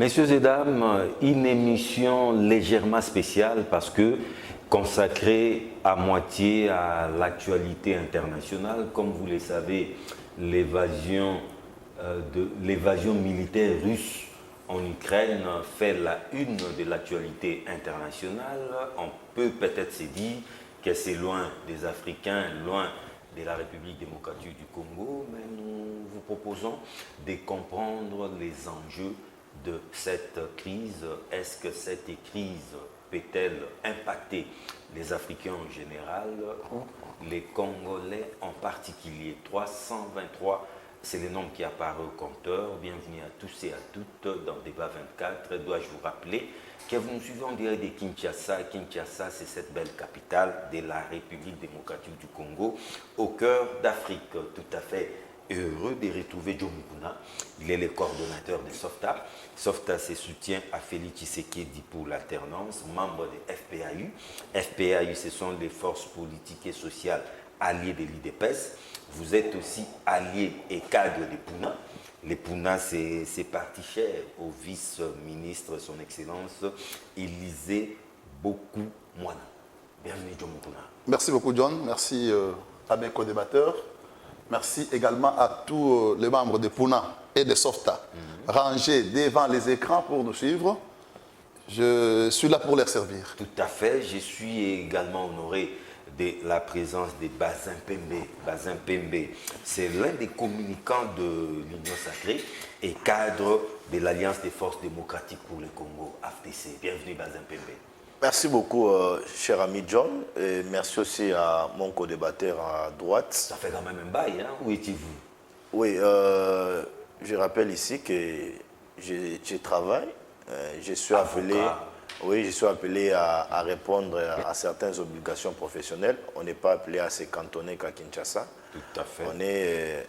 Messieurs et dames, une émission légèrement spéciale parce que consacrée à moitié à l'actualité internationale. Comme vous le savez, l'évasion militaire russe en Ukraine fait la une de l'actualité internationale. On peut peut-être se dire que c'est loin des Africains, loin de la République démocratique du Congo, mais nous vous proposons de comprendre les enjeux de cette crise. Est-ce que cette crise peut-elle impacter les Africains en général ou les Congolais en particulier? 323, c'est le nombre qui apparaît au compteur. Bienvenue à tous et à toutes dans Débat 24. Dois-je vous rappeler que vous nous suivez en direct de Kinshasa. Kinshasa, c'est cette belle capitale de la République démocratique du Congo, au cœur d'Afrique. Tout à fait heureux de retrouver John Mukuna. Il est le coordonnateur de SOFTA. SOFTA, c'est soutien à Félix Tshisekedi pour l'alternance, membre de FPAU. FPAU, ce sont les forces politiques et sociales alliées de l'IDPS. Vous êtes aussi allié et cadre de Puna. Les Puna, c'est parti cher au vice-ministre, son Excellence, Élisée Bokou Moana. Bienvenue, John Mukuna. Merci beaucoup, John. Merci à mes co-débatteurs. Merci également à tous les membres de Puna et de SOFTA rangés devant les écrans pour nous suivre. Je suis là pour les servir. Tout à fait. Je suis également honoré de la présence de Bazin Pembe. Bazin Pembe, c'est l'un des communicants de l'Union Sacrée et cadre de l'Alliance des Forces démocratiques pour le Congo, AFDC. Bienvenue, Bazin Pembe. Merci beaucoup, cher ami John, et merci aussi à mon co-débatteur à droite. Ça fait quand même un bail, hein? Où étiez-vous? Oui, je rappelle ici que je travaille, je suis appelé, oui, je suis appelé à répondre à certaines obligations professionnelles. On n'est pas appelé à se cantonner qu'à Kinshasa. Tout à fait. On est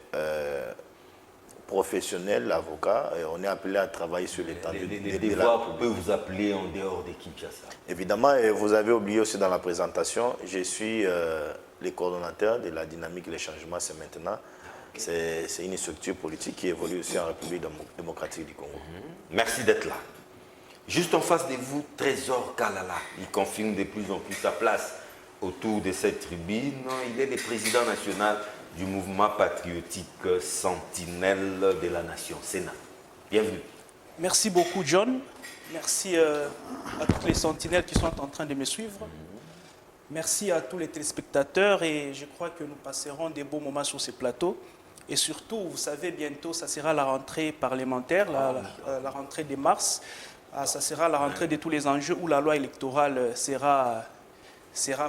professionnel, avocat, et on est appelé à travailler sur l'étendue Les devoirs peuvent vous appeler en dehors de Kinshasa. Évidemment, et vous avez oublié aussi dans la présentation, je suis le coordonnateur de la dynamique et les changements, c'est maintenant. C'est une structure politique qui évolue aussi en République démocratique du Congo. Merci d'être là. Juste en face de vous, Trésor Kalala. Il confirme de plus en plus sa place autour de cette tribune. Il est le président national du mouvement patriotique Sentinelle de la Nation, Sénat. Bienvenue. Merci beaucoup, John. Merci à toutes les sentinelles qui sont en train de me suivre. Merci à tous les téléspectateurs et je crois que nous passerons des beaux moments sur ces plateaux. Et surtout, vous savez, bientôt, ça sera la rentrée parlementaire, la rentrée de mars. Ça sera la rentrée de tous les enjeux où la loi électorale sera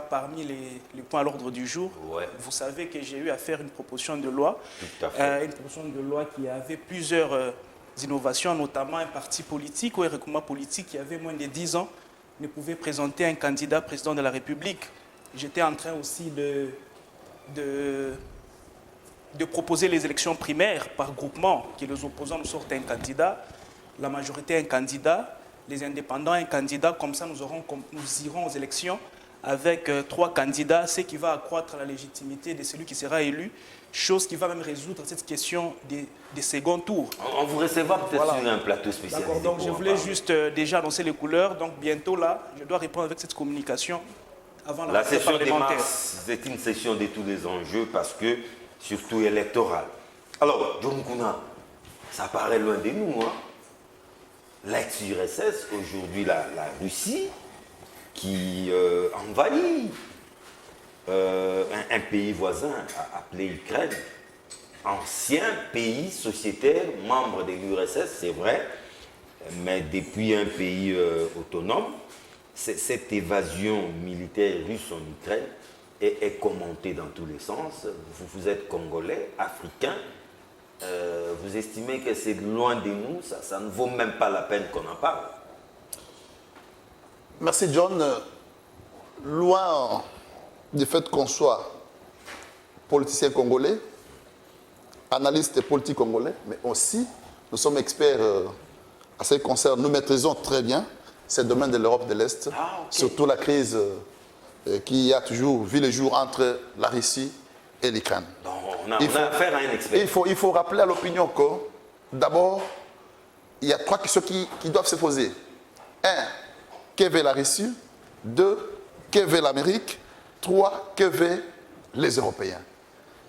parmi les points à l'ordre du jour. Ouais. Vous savez que j'ai eu à faire une proposition de loi. Tout à fait. Une proposition de loi qui avait plusieurs innovations, notamment un parti politique ou un regroupement politique qui avait moins de 10 ans ne pouvait présenter un candidat président de la République. J'étais en train aussi de proposer les élections primaires par groupement, que les opposants nous sortent un candidat, la majorité un candidat, les indépendants un candidat, comme ça nous irons aux élections avec 3 candidats, ce qui va accroître la légitimité de celui qui sera élu, chose qui va même résoudre cette question des seconds tours. On vous recevra peut-être sur un plateau spécialisé. D'accord, donc je voulais juste déjà annoncer les couleurs, donc bientôt là, je dois répondre avec cette communication avant la rentrée session de parlementaire. mars, c'est une session de tous les enjeux parce que, surtout électorale. Alors, John Mukuna, ça paraît loin de nous, hein? L'ex-URSS, aujourd'hui la Russie, qui envahit un pays voisin appelé Ukraine, ancien pays sociétaire, membre de l'URSS, c'est vrai, mais depuis un pays autonome. Cette évasion militaire russe en Ukraine est commentée dans tous les sens. Vous êtes Congolais, Africain. Vous estimez que c'est loin de nous, ça ne vaut même pas la peine qu'on en parle? Merci, John. Loin du fait qu'on soit politicien congolais, analyste politique congolais, mais aussi nous sommes experts à ce qui concerne, nous maîtrisons très bien ces domaines de l'Europe de l'Est, surtout la crise qui a toujours vu le jour entre la Russie et l'Ukraine. On a affaire à un expert. Il faut rappeler à l'opinion que, d'abord, il y a 3 questions qui doivent se poser. 1, que veut la Russie? 2, que veut l'Amérique? 3, que veulent les Européens?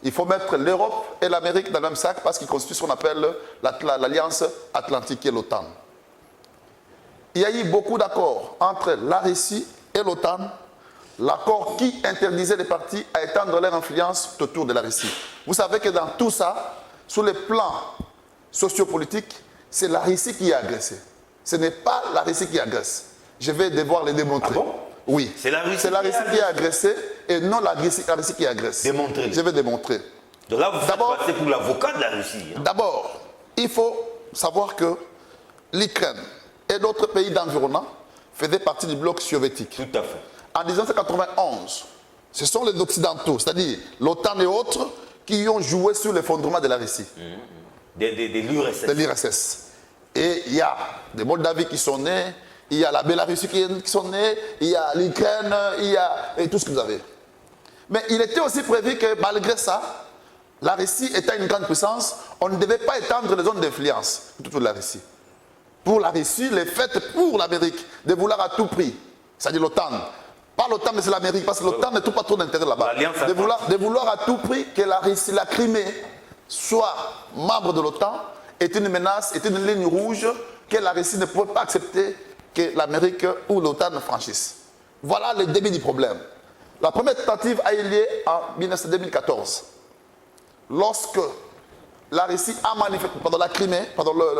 Il faut mettre l'Europe et l'Amérique dans le même sac parce qu'ils constituent ce qu'on appelle l'Alliance Atlantique et l'OTAN. Il y a eu beaucoup d'accords entre la Russie et l'OTAN. L'accord qui interdisait les partis à étendre leur influence autour de la Russie. Vous savez que dans tout ça, sur le plan sociopolitique, c'est la Russie qui a agressé. Ce n'est pas la Russie qui agresse. Je vais devoir le démontrer. Ah bon? Oui. C'est la Russie qui a agressé et non la Russie qui agresse. Démontrer. Je vais démontrer. Donc là, vous faites passer pour l'avocat de la Russie. Hein. D'abord, il faut savoir que l'Ukraine et d'autres pays d'environnement faisaient partie du bloc soviétique. Tout à fait. En 1991, ce sont les Occidentaux, c'est-à-dire l'OTAN et autres, qui ont joué sur l'effondrement de la Russie. De l'URSS. De l'URSS. Et il y a des Moldavies qui sont nés, il y a la Bélarussie qui sont nés, il y a l'Ukraine, il y a et tout ce que vous avez. Mais il était aussi prévu que malgré ça, la Russie étant une grande puissance, on ne devait pas étendre les zones d'influence autour de la Russie. Pour la Russie, le fait pour l'Amérique de vouloir à tout prix, c'est-à-dire l'OTAN, pas l'OTAN mais c'est l'Amérique, parce que l'OTAN ne trouve pas trop d'intérêt là-bas, de vouloir à tout prix que la Russie, la Crimée, soit membre de l'OTAN, est une menace, est une ligne rouge que la Russie ne pouvait pas accepter que l'Amérique ou l'OTAN franchissent. Voilà le début du problème. La première tentative a eu lieu en 2014, lorsque la Russie a manifesté,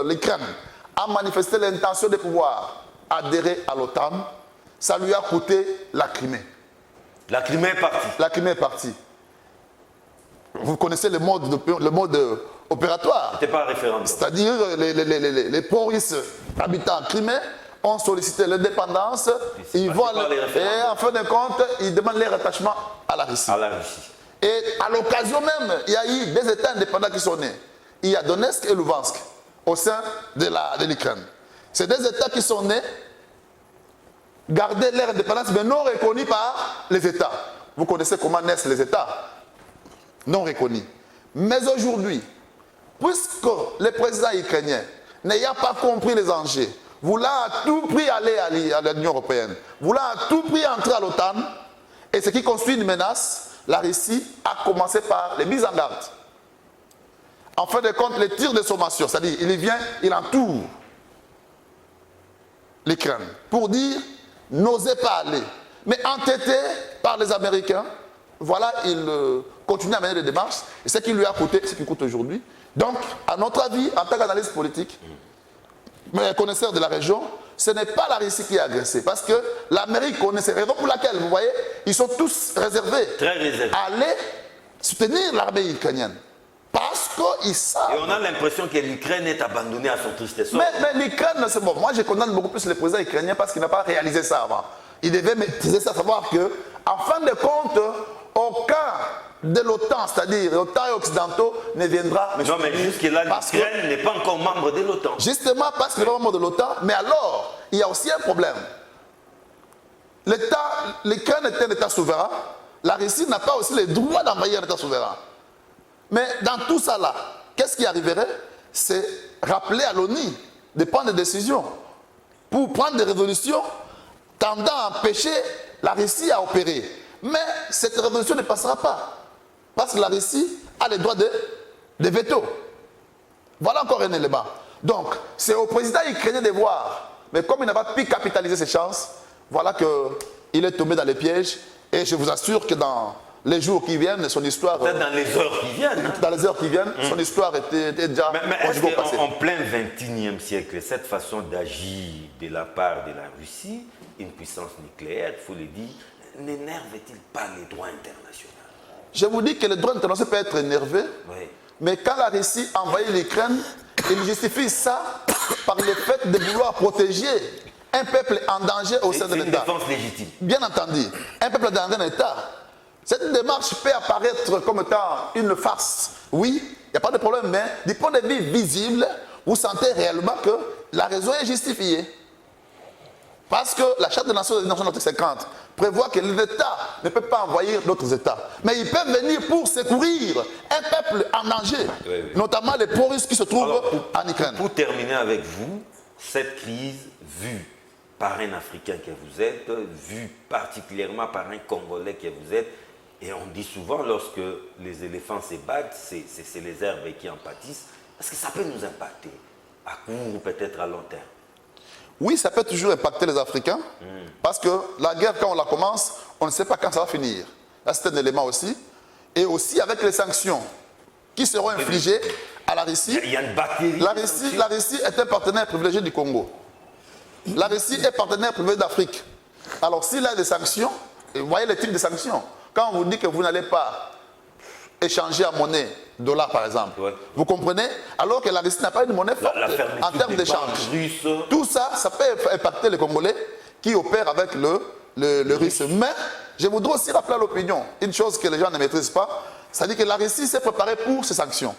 l'Ukraine a manifesté l'intention de pouvoir adhérer à l'OTAN. Ça lui a coûté la Crimée. La Crimée est partie. La Crimée est partie. Vous connaissez le mode opératoire. C'était pas un référendum. C'est-à-dire les pro-russes habitants en Crimée ont sollicité l'indépendance. Ils vont et en fin de compte, ils demandent leur attachement à la Russie. À la Russie. Et à l'occasion même, il y a eu des États indépendants qui sont nés. Il y a Donetsk et Luhansk au sein de l'Ukraine. C'est des États qui sont nés, garder leur indépendance, mais non reconnus par les États. Vous connaissez comment naissent les États? Non reconnus. Mais aujourd'hui, puisque le président ukrainien, n'ayant pas compris les enjeux, voulant à tout prix aller à l'Union européenne, voulant à tout prix entrer à l'OTAN, et ce qui constitue une menace, la Russie a commencé par les mises en garde. En fin de compte, les tirs de sommation, c'est-à-dire il entoure l'Ukraine pour dire n'osez pas aller. Mais entêté par les Américains, voilà, il continue à mener des démarches. Et ce qui lui a coûté, ce qui coûte aujourd'hui. Donc, à notre avis, en tant qu'analyste politique, mais connaisseur de la région, ce n'est pas la Russie qui a agressé. Parce que l'Amérique connaît ces raisons pour laquelle, vous voyez, ils sont tous réservés. Très réservés. À aller soutenir l'armée ukrainienne. Parce qu'ils savent. Et on a l'impression que l'Ukraine est abandonnée à son triste sort. Mais l'Ukraine, c'est bon. Moi, je condamne beaucoup plus le président ukrainien parce qu'il n'a pas réalisé ça avant. Il devait maîtriser ça, savoir que, en fin de compte, aucun de l'OTAN, c'est-à-dire l'OTAN et occidentaux, ne viendra. Non, mais jusque-là, l'Ukraine n'est pas encore membre de l'OTAN. Justement parce qu'il n'est pas membre de l'OTAN, mais alors, il y a aussi un problème. L'Ukraine est un État souverain. La Russie n'a pas aussi le droit d'envahir un État souverain. Mais dans tout ça là, qu'est-ce qui arriverait? C'est rappeler à l'ONU de prendre des décisions pour prendre des résolutions tendant à empêcher la Russie à opérer. Mais cette révolution ne passera pas. Parce que la Russie a le droit de veto. Voilà encore un élément. Donc, c'est au président ukrainien de voir. Mais comme il n'a pas pu capitaliser ses chances, voilà qu'il est tombé dans les pièges. Et je vous assure que dans les jours qui viennent, son histoire... Peut-être dans les heures qui viennent. Dans les heures qui viennent, son histoire était déjà... Mais est-ce qu'en plein XXIe siècle, cette façon d'agir de la part de la Russie, une puissance nucléaire, il faut le dire, n'énerve-t-il pas les droits internationaux? Je vous dis que le droit international peut être énervé, oui. Mais quand la Russie envahit l'Ukraine, il justifie ça par le fait de vouloir protéger un peuple en danger au sein de l'État. C'est une défense légitime. Bien entendu, un peuple dans un État. Cette démarche peut apparaître comme étant une farce. Oui, il n'y a pas de problème, mais du point de vue visible, vous sentez réellement que la raison est justifiée. Parce que la Charte des Nations Unies, article 50, prévoit que l'État ne peut pas envahir d'autres États. Mais ils peuvent venir pour secourir un peuple en danger, notamment les pro-russes qui se trouvent en Ukraine. Pour terminer avec vous, cette crise vue par un Africain que vous êtes, vue particulièrement par un Congolais que vous êtes, et on dit souvent, lorsque les éléphants se battent, c'est les herbes qui en pâtissent. Est-ce que ça peut nous impacter à court ou peut-être à long terme? Oui, ça peut toujours impacter les Africains, parce que la guerre, quand on la commence, on ne sait pas quand ça va finir. Là, c'est un élément aussi. Et aussi avec les sanctions qui seront infligées à la Russie. Il y a une bactérie. La Russie est un partenaire privilégié du Congo. La Russie est partenaire privilégié d'Afrique. Alors, s'il y a des sanctions, et vous voyez les types de sanctions. Quand on vous dit que vous n'allez pas échanger en monnaie, dollar par exemple, vous comprenez? Alors que la Russie n'a pas une monnaie forte en termes d'échange. Tout ça, ça peut impacter les Congolais qui opèrent avec le Russe. Mais je voudrais aussi rappeler à l'opinion une chose que les gens ne maîtrisent pas, c'est-à-dire que la Russie s'est préparée pour ces sanctions.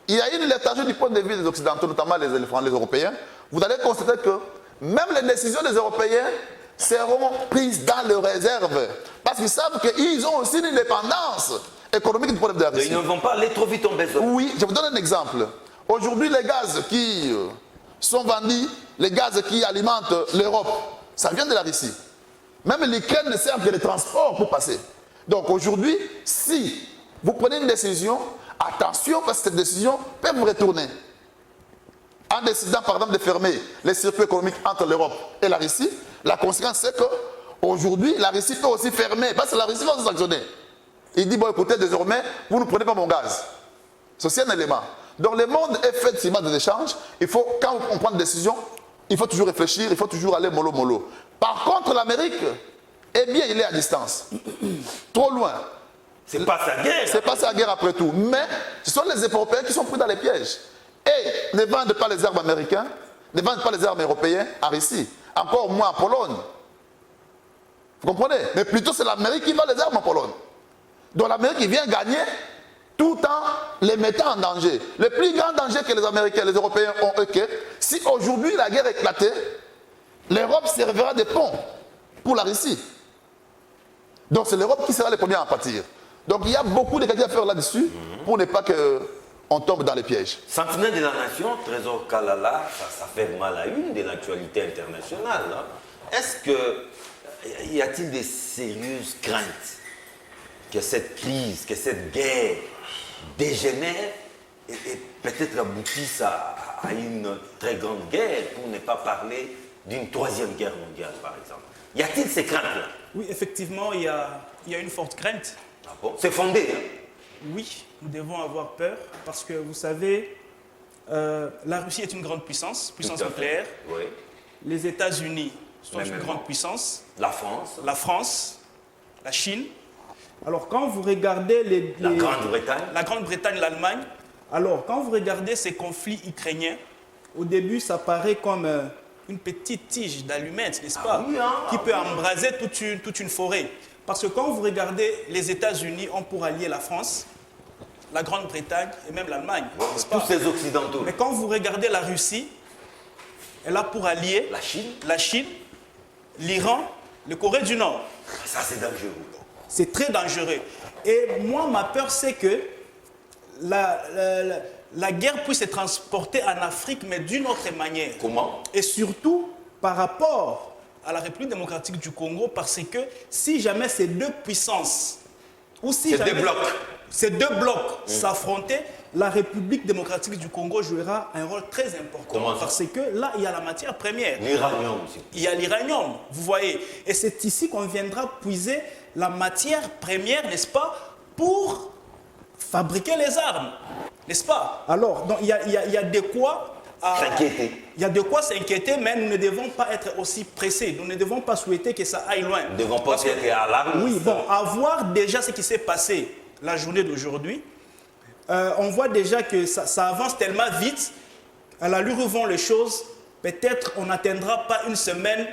Il y a une léthargie du point de vue des Occidentaux, notamment les Européens. Vous allez constater que même les décisions des Européens seront prises dans leurs réserves. Parce qu'ils savent qu'ils ont aussi une indépendance économique du point de vue de la Russie. Ils ne vont pas aller trop vite en besoin. Oui, je vous donne un exemple. Aujourd'hui, les gaz qui sont vendus, les gaz qui alimentent l'Europe, ça vient de la Russie. Même l'Ukraine ne sert que les transports pour passer. Donc aujourd'hui, si vous prenez une décision, attention parce que cette décision peut vous retourner. En décidant par exemple de fermer les circuits économiques entre l'Europe et la Russie, la conséquence c'est qu'aujourd'hui, la Russie peut aussi fermer, parce que la Russie va se sanctionner. Il dit, bon écoutez, désormais, vous ne prenez pas mon gaz. C'est aussi un élément. Donc le monde est fait de des échanges. Il faut, quand on prend une décision, il faut toujours réfléchir, il faut toujours aller mollo mollo. Par contre, l'Amérique, eh bien, il est à distance. Trop loin. C'est pas sa guerre. C'est pas sa guerre après tout. Mais ce sont les Européens qui sont pris dans les pièges. Et ne vendent pas les armes américaines, ne vendent pas les armes européennes à Russie. Encore moins en Pologne. Vous comprenez? Mais plutôt c'est l'Amérique qui vend les armes en Pologne. Donc l'Amérique vient gagner tout en les mettant en danger. Le plus grand danger que les Américains et les Européens ont, est que si aujourd'hui la guerre éclatait, l'Europe servira de pont pour la Russie. Donc c'est l'Europe qui sera les premiers à en pâtir. Donc il y a beaucoup de qualités à faire là-dessus pour ne pas qu'on tombe dans les pièges. Sentinelle de la Nation, Trésor Kalala, ça fait mal à une de l'actualité internationale. Hein. Est-ce que y a-t-il des sérieuses craintes que cette crise, que cette guerre dégénère et peut-être aboutisse à une très grande guerre, pour ne pas parler d'une troisième guerre mondiale, par exemple? Y a-t-il ces craintes-là? Oui, effectivement, il y a une forte crainte. Ah bon? C'est fondé, hein? Oui, nous devons avoir peur parce que, vous savez, la Russie est une grande puissance nucléaire. Oui. Les États-Unis sont Mais une même grande puissance. La France. La France, la Chine. Alors, quand vous regardez la Grande-Bretagne. La Grande-Bretagne, l'Allemagne. Alors, quand vous regardez ces conflits ukrainiens, au début, ça paraît comme une petite tige d'allumettes, n'est-ce pas? Oui, hein, qui peut embraser toute une forêt. Parce que quand vous regardez les États-Unis ont pour allier la France, la Grande-Bretagne et même l'Allemagne. Tous ces Occidentaux. Mais quand vous regardez la Russie, elle a pour allier la Chine, l'Iran, le Corée du Nord. Ça, c'est dangereux. C'est très dangereux. Et moi, ma peur, c'est que la guerre puisse se transporter en Afrique, mais d'une autre manière. Comment? Et surtout, par rapport à la République démocratique du Congo, parce que si jamais ces deux puissances, ou si jamais ces deux blocs s'affrontaient, la République démocratique du Congo jouera un rôle très important. Comment ça? Parce que là, il y a la matière première. L'uranium aussi. Il y a l'uranium, vous voyez. Et c'est ici qu'on viendra puiser la matière première, n'est-ce pas, pour fabriquer les armes, n'est-ce pas? Alors, donc, il y a de quoi s'inquiéter. Il y a de quoi s'inquiéter, mais nous ne devons pas être aussi pressés. Nous ne devons pas souhaiter que ça aille loin. Nous ne devons pas être alarmistes. Oui, bon, à voir déjà ce qui s'est passé la journée d'aujourd'hui, on voit déjà que ça avance tellement vite. À l'allure où vont les choses, peut-être on n'atteindra pas une semaine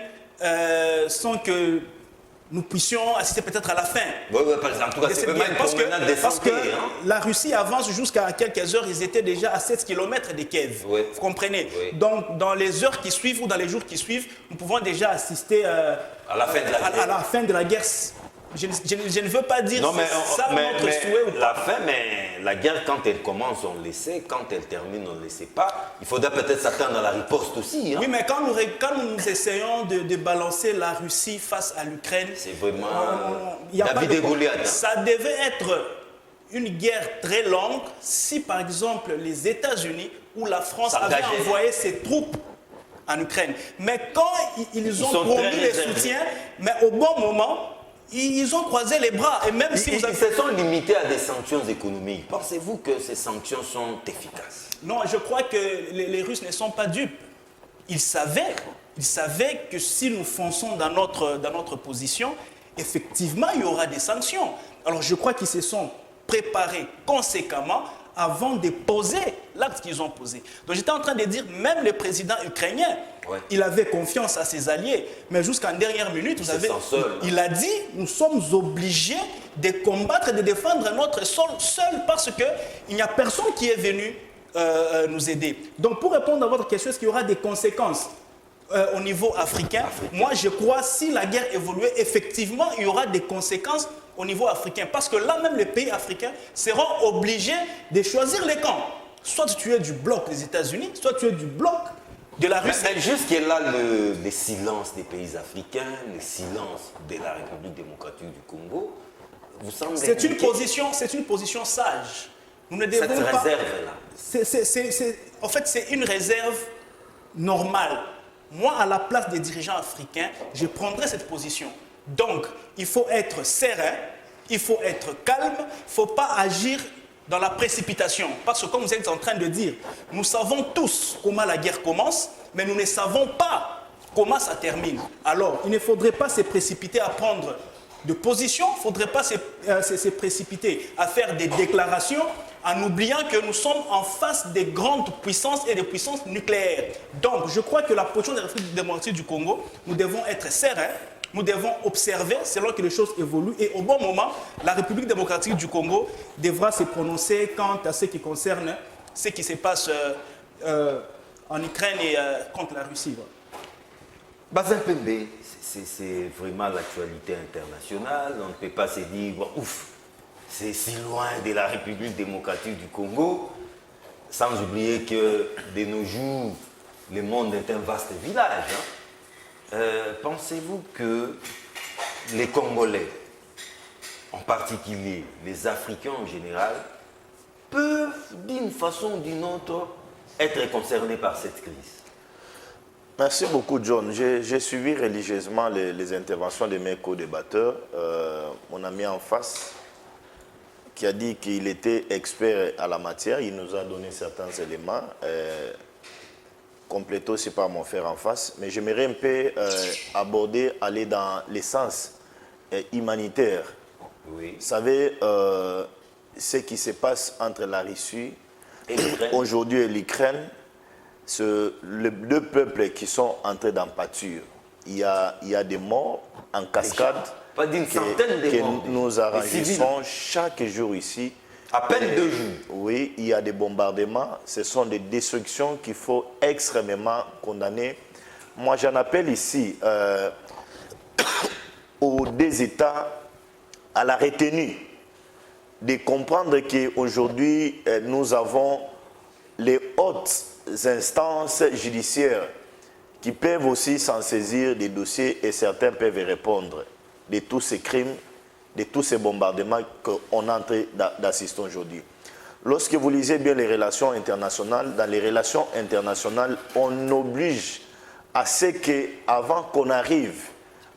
sans que nous puissions assister peut-être à la fin. Oui, par exemple, en tout cas, c'est même parce que la Russie avance jusqu'à quelques heures, ils étaient déjà à 7 km de Kiev. Oui. Vous comprenez? Oui. Donc, dans les heures qui suivent ou dans les jours qui suivent, nous pouvons déjà assister à la fin de la guerre. À la fin de la guerre. Je ne veux pas dire ça notre souhait ou pas. La fin, mais la guerre, quand elle commence, on le sait. Quand elle termine, on ne le sait pas. Il faudrait peut-être s'attendre à la riposte aussi. Hein? Oui, mais quand nous essayons de balancer la Russie face à l'Ukraine, c'est vraiment David et Goliath. Ça devait être une guerre très longue si, par exemple, les États-Unis ou la France avaient envoyé ses troupes en Ukraine. Mais quand ils ont promis les soutiens, mais au bon moment, ils ont croisé les bras. Et même si ils se sont limités à des sanctions économiques. Pensez-vous que ces sanctions sont efficaces? Non, je crois que les Russes ne sont pas dupes. Ils savaient que si nous fonçons dans notre position, effectivement, il y aura des sanctions. Alors, je crois qu'ils se sont préparés conséquemment avant de poser l'acte qu'ils ont posé. Donc, j'étais en train de dire, même le président ukrainien, il avait confiance à ses alliés, mais jusqu'en dernière minute, il a dit, nous sommes obligés de combattre et de défendre notre sol seul parce qu'il n'y a personne qui est venu nous aider. Donc, pour répondre à votre question, est-ce qu'il y aura des conséquences au niveau africain? Moi, je crois que si la guerre évoluait, effectivement, il y aura des conséquences au niveau africain. Parce que là, même les pays africains seront obligés de choisir les camps. Soit tu es du bloc des États-Unis, soit tu es du bloc de la Russie. Mais jusque-là, le silence des pays africains, le silence de la République démocratique du Congo, vous semble... C'est une position sage. Nous ne devons cette pas... réserve-là. En fait, c'est une réserve normale. Moi, à la place des dirigeants africains, je prendrais cette position. Donc, il faut être serein, il faut être calme, il ne faut pas agir dans la précipitation. Parce que comme vous êtes en train de dire, nous savons tous comment la guerre commence, mais nous ne savons pas comment ça termine. Alors, il ne faudrait pas se précipiter à prendre de position, il ne faudrait pas se précipiter à faire des déclarations en oubliant que nous sommes en face des grandes puissances et des puissances nucléaires. Donc, je crois que la position de la République démocratique du Congo, nous devons être sereins, nous devons observer selon que les choses évoluent et au bon moment, la République démocratique du Congo devra se prononcer quant à ce qui concerne ce qui se passe en Ukraine et contre la Russie. Bazin Pembe, c'est vraiment l'actualité internationale. On ne peut pas se dire, ouf, c'est si loin de la République démocratique du Congo, sans oublier que de nos jours, le monde est un vaste village. Hein. Pensez-vous que les Congolais, en particulier les Africains en général, peuvent d'une façon ou d'une autre être concernés par cette crise? Merci beaucoup, John. J'ai suivi religieusement les interventions de mes co-débatteurs. Mon ami en face, qui a dit qu'il était expert à la matière, il nous a donné certains éléments. Complété aussi par mon frère en face. Mais j'aimerais un peu aborder, aller dans l'essence humanitaire. Oui. Vous savez, ce qui se passe entre la Russie aujourd'hui et l'Ukraine, les deux peuples qui sont entrés dans pâture. Il y a des morts en cascade pas d'une centaine de morts, que nous enregistrons chaque jour ici. À peine 2 jours. Oui, il y a des bombardements. Ce sont des destructions qu'il faut extrêmement condamner. Moi, j'en appelle ici aux deux États à la retenue de comprendre qu'aujourd'hui, nous avons les hautes instances judiciaires qui peuvent aussi s'en saisir des dossiers et certains peuvent répondre de tous ces crimes, de tous ces bombardements qu'on est en train d'assister aujourd'hui. Lorsque vous lisez bien les relations internationales, dans les relations internationales, on oblige à ce qu'avant qu'on arrive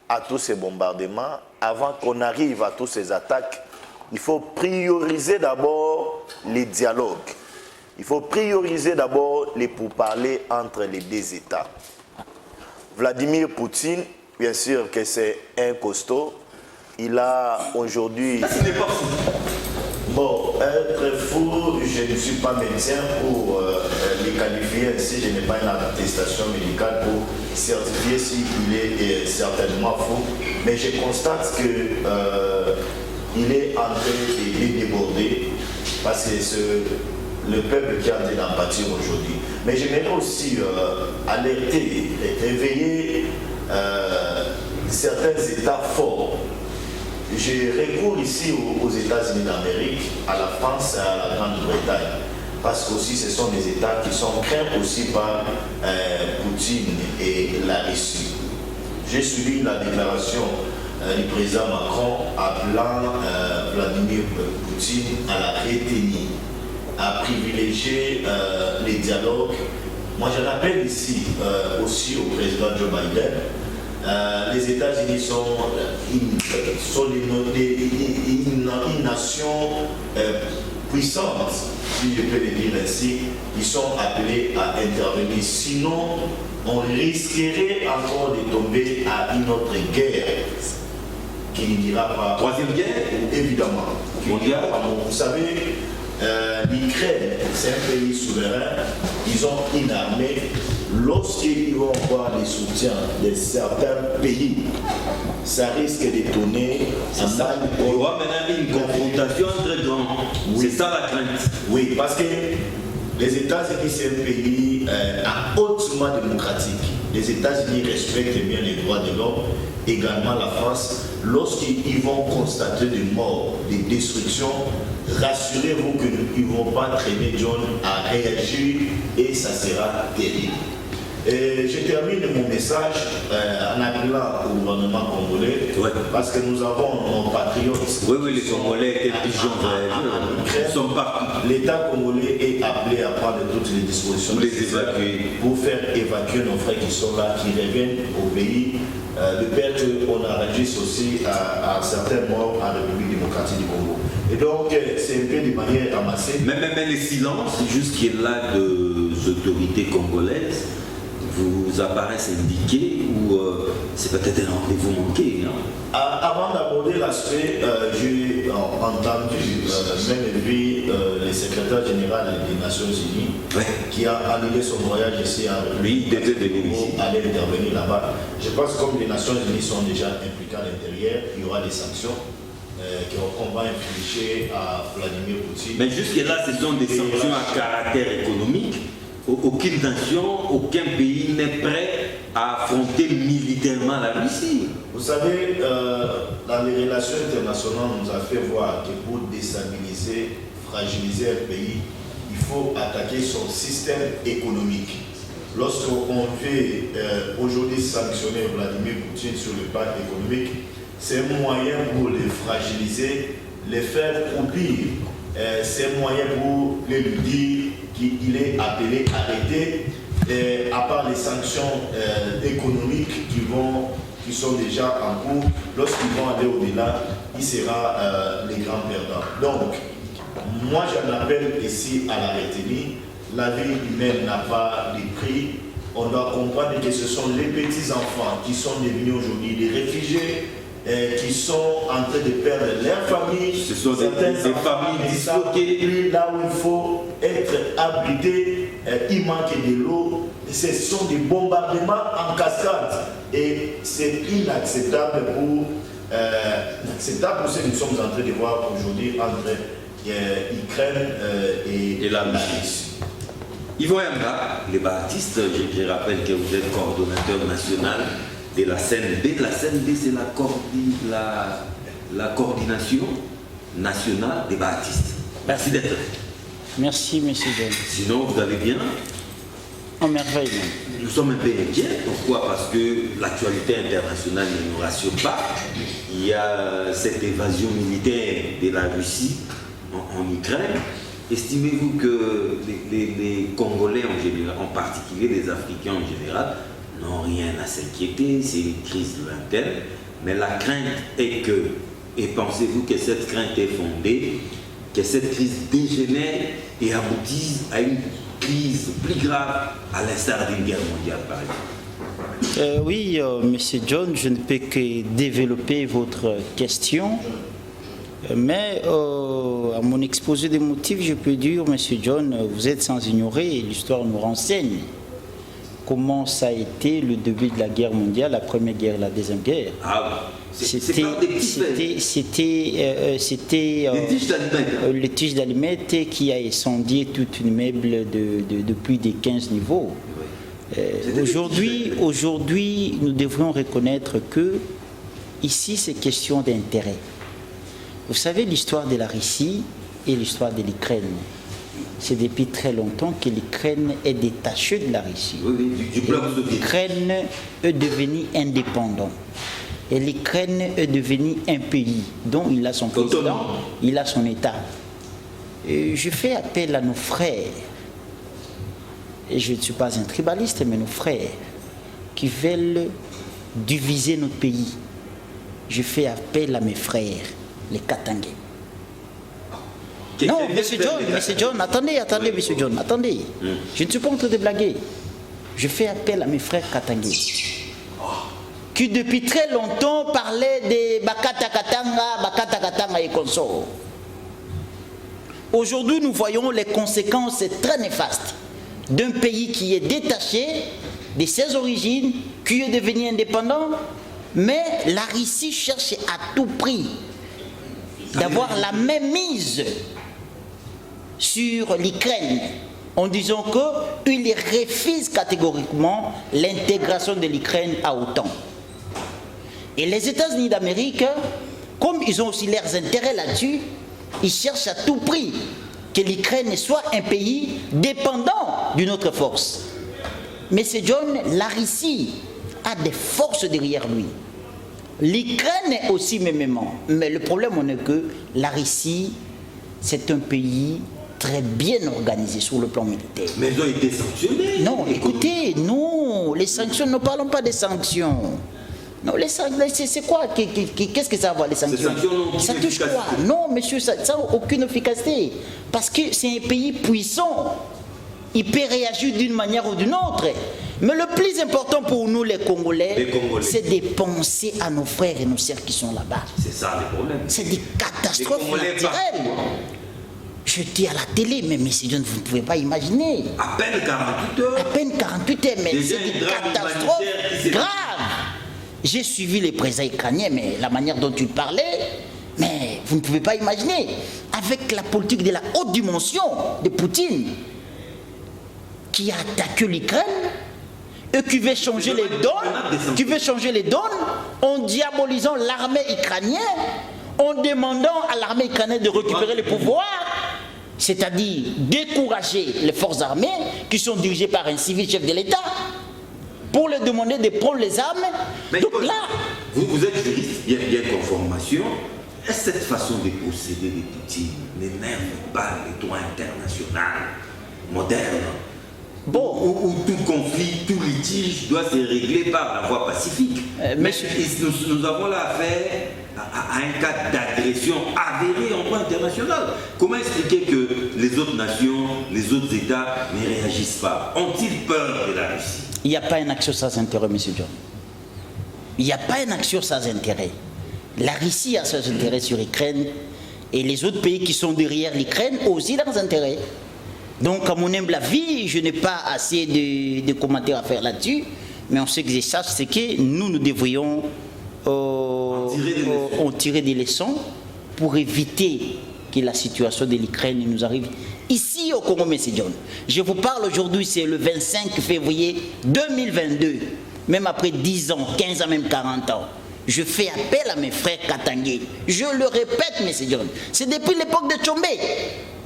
à tous ces bombardements, avant qu'on arrive à toutes ces attaques, il faut prioriser d'abord les dialogues. Il faut prioriser d'abord les pourparlers entre les deux États. Vladimir Poutine, bien sûr que c'est un costaud. Il a aujourd'hui... Bon, être fou, je ne suis pas médecin pour les qualifier ainsi, je n'ai pas une attestation médicale pour certifier s'il est certainement fou, mais je constate qu'il est en train de déborder parce que c'est le peuple qui est en train d'en pâtir aujourd'hui. Mais j'aimerais aussi alerter, réveiller certains États forts. Je recours ici aux États-Unis d'Amérique, à la France et à la Grande-Bretagne, parce que aussi ce sont des États qui sont craints aussi par Poutine et la Russie. J'ai suivi la déclaration du président Macron appelant Vladimir Poutine à la retenue, à privilégier les dialogues. Moi je rappelle ici aussi au président Joe Biden, les États-Unis sont une nation puissante, si je peux le dire ainsi. Ils sont appelés à intervenir. Sinon, on risquerait encore de tomber à une autre guerre qui n'ira pas. Troisième guerre? Évidemment. Mondiale. Vous savez, l'Ukraine, c'est un pays souverain. Ils ont une armée. Lorsqu'ils vont avoir des soutiens de certains pays, ça risque de tourner à mal. On voit maintenant une confrontation entre grands. Oui. C'est ça la crainte. Oui, parce que les États-Unis, c'est un pays hautement démocratique. Les États-Unis respectent bien les droits de l'homme, également la France. Lorsqu'ils vont constater des morts, des destructions, rassurez-vous qu'ils ne vont pas traîner John à réagir et ça sera terrible. Et je termine mon message en appelant au gouvernement congolais, parce que nous avons nos patriotes. Oui, les Congolais, quel pigeon ils sont partout. L'État congolais est appelé à prendre toutes les dispositions pour faire évacuer nos frères qui sont là, qui reviennent au pays. De peur qu'on enregistre aussi à certains morts en République démocratique du Congo. Et donc, c'est un peu de manière ramassée. Mais les silences jusqu'à-là des autorités congolaises vous apparaissent indiqués ou c'est peut-être un rendez-vous manqué, non? Avant d'aborder l'aspect, j'ai entendu, même vu le secrétaire général des Nations Unies qui a annulé son voyage ici à République pour aller intervenir là-bas. Je pense que comme les Nations Unies sont déjà impliquées à l'intérieur, il y aura des sanctions qu'on va infliger à Vladimir Poutine. Mais jusque-là, ce sont des sanctions à caractère économique. Aucune nation, aucun pays n'est prêt à affronter militairement la Russie. Vous savez, dans les relations internationales, on nous a fait voir que pour déstabiliser, fragiliser un pays, il faut attaquer son système économique. Lorsqu'on veut aujourd'hui sanctionner Vladimir Poutine sur le plan économique, c'est un moyen pour les fragiliser, les faire produire. C'est un moyen pour les lui dire qu'il est appelé à arrêter, à part les sanctions économiques qui sont déjà en cours. Lorsqu'ils vont aller au-delà, il sera les grands perdants. Donc, moi j'en appelle ici à la retenue. La vie humaine n'a pas de prix. On doit comprendre que ce sont les petits-enfants qui sont devenus aujourd'hui des réfugiés, qui sont en train de perdre leur famille. Ce sont des familles disloquées. Là où il faut être abrité, il manque de l'eau. Ce sont des bombardements en cascade. Et c'est inacceptable pour ce que nous sommes en train de voir aujourd'hui entre l'Ukraine et la Russie. Yvon Yanga, les baptistes, je rappelle que vous êtes coordonnateur national de la CND. La CND, c'est la coordination nationale des baptistes. Merci d'être là. Merci, M. John. Sinon, vous allez bien? En merveille. Nous sommes un peu inquiets. Pourquoi? Parce que l'actualité internationale ne nous rassure pas. Il y a cette évasion militaire de la Russie en Ukraine. Estimez-vous que les Congolais en général, en particulier les Africains en général, n'ont rien à s'inquiéter, c'est une crise lointaine, mais la crainte est que, et pensez-vous que cette crainte est fondée, que cette crise dégénère et aboutisse à une crise plus grave, à l'instar d'une guerre mondiale par exemple? Oui, M. John, je ne peux que développer votre question. Mais à mon exposé des motifs, je peux dire, M. John, vous êtes sans ignorer, l'histoire nous renseigne comment ça a été le début de la guerre mondiale, la première guerre, la deuxième guerre. Ah, C'était le tige d'allumettes qui a incendié tout un immeuble de plus de 15 niveaux. Aujourd'hui, nous devrions reconnaître que ici, c'est question d'intérêt. Vous savez, l'histoire de la Russie et l'histoire de l'Ukraine, c'est depuis très longtemps que l'Ukraine est détachée de la Russie. L'Ukraine est devenue indépendante. Et l'Ukraine est devenue un pays dont il a son président, il a son État. Et je fais appel à nos frères, et je ne suis pas un tribaliste, mais nos frères, qui veulent diviser notre pays. Je fais appel à mes frères, les Katangais. Non, M. John, attendez, M. John, attendez. Je ne suis pas en train de blaguer. Je fais appel à mes frères Katangais, qui depuis très longtemps parlaient de Bakata Katanga et consorts. Aujourd'hui, nous voyons les conséquences très néfastes d'un pays qui est détaché de ses origines, qui est devenu indépendant, mais la Russie cherche à tout prix d'avoir la même mise sur l'Ukraine, en disant qu'il refuse catégoriquement l'intégration de l'Ukraine à l'OTAN. Et les États-Unis d'Amérique, comme ils ont aussi leurs intérêts là-dessus, ils cherchent à tout prix que l'Ukraine soit un pays dépendant d'une autre force. Mais c'est John, la Russie a des forces derrière lui. L'Ukraine est aussi mêmement. Mais le problème, on est que la Russie, c'est un pays très bien organisé sur le plan militaire. Mais ils ont été sanctionnés. Non, écoutez, non, les sanctions, ne parlons pas des sanctions. Non, les sanctions, c'est quoi? Qu'est-ce que ça va, les sanctions? Ça touche quoi? Non, monsieur, ça n'a aucune efficacité. Parce que c'est un pays puissant. Il peut réagir d'une manière ou d'une autre. Mais le plus important pour nous, les Congolais, c'est de penser à nos frères et nos sœurs qui sont là-bas. C'est ça le problème. C'est des catastrophes naturelles. Je dis à la télé, mais M. John, vous ne pouvez pas imaginer. À peine 48 heures. À peine 48 heures, mais c'est des catastrophes graves. J'ai suivi les présidents ukrainiens, mais la manière dont il parlait, mais vous ne pouvez pas imaginer. Avec la politique de la haute dimension de Poutine, qui a attaqué l'Ukraine, et qui veut changer les donnes, en diabolisant l'armée ukrainienne, en demandant à l'armée ukrainienne de récupérer le pouvoir, c'est-à-dire décourager les forces armées qui sont dirigées par un civil chef de l'État, pour leur demander de prendre les armes. Mais donc là, vous êtes juriste, bien conformation. Est-ce que cette façon de procéder de Poutine n'énerve pas le droit international moderne? bon, Où tout conflit, tout litige doit se régler par la voie pacifique. Mais nous avons là affaire à un cas d'agression avérée en droit international. Comment expliquer que les autres nations, les autres États ne réagissent pas? Ont-ils peur de la Russie? il n'y a pas une action sans intérêt, M. John. Il n'y a pas une action sans intérêt. La Russie a ses intérêts sur l'Ukraine et les autres pays qui sont derrière l'Ukraine ont aussi leurs intérêts. Donc, à mon humble avis, je n'ai pas assez de commentaires à faire là-dessus, mais on sait que je sache, c'est que nous devrions en tirer des leçons pour éviter que la situation de l'Ukraine nous arrive ici au Congo, M. John. Je vous parle aujourd'hui, c'est le 25 février 2022, même après 10 ans, 15 ans, même 40 ans. Je fais appel à mes frères Katangais. Je le répète, M. John, c'est depuis l'époque de Tchombe.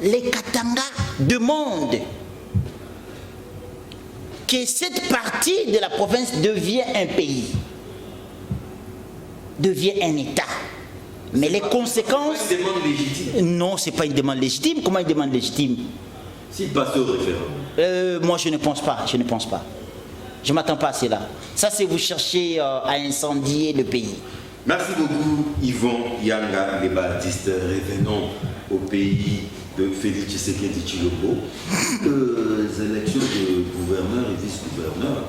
Les Katanga demandent que cette partie de la province devienne un pays, devienne un État. Mais les conséquences... C'est une demande légitime. Non, ce n'est pas une demande légitime. Comment une demande légitime? S'il passe au référendum. Moi, je ne pense pas. Je ne pense pas. Je ne m'attends pas à cela. Ça, c'est vous chercher à incendier le pays. Merci beaucoup, Yvon Yanga, les Baptistes. Revenons au pays de Félix Tshisekedi Tshilombo. Les élections de gouverneur et vice-gouverneur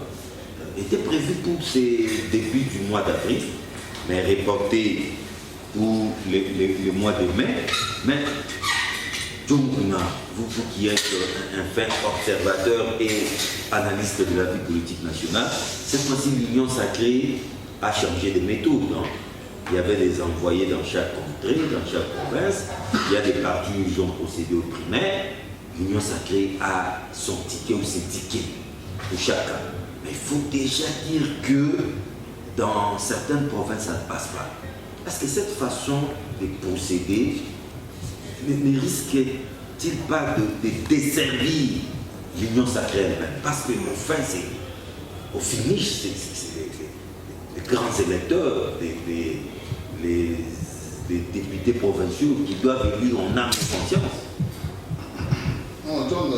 étaient prévues pour ces débuts du mois d'avril, mais reportées pour les mois de mai. Mais, Djonguna, vous qui êtes un fin observateur et analyste de la vie politique nationale, cette fois-ci, l'Union sacrée a changé de méthode. Hein. Il y avait des envoyés dans chaque contrée, dans chaque province. Il y a des partis qui ont procédé au primaire. L'Union sacrée a son ticket ou ses tickets pour chacun. Mais il faut déjà dire que dans certaines provinces, ça ne passe pas. Est-ce que cette façon de procéder ne risque-t-il pas de desservir l'Union sacrée elle-même? Parce que au finish, c'est les grands électeurs, les députés provinciaux qui doivent élire en âme et conscience. Non, John,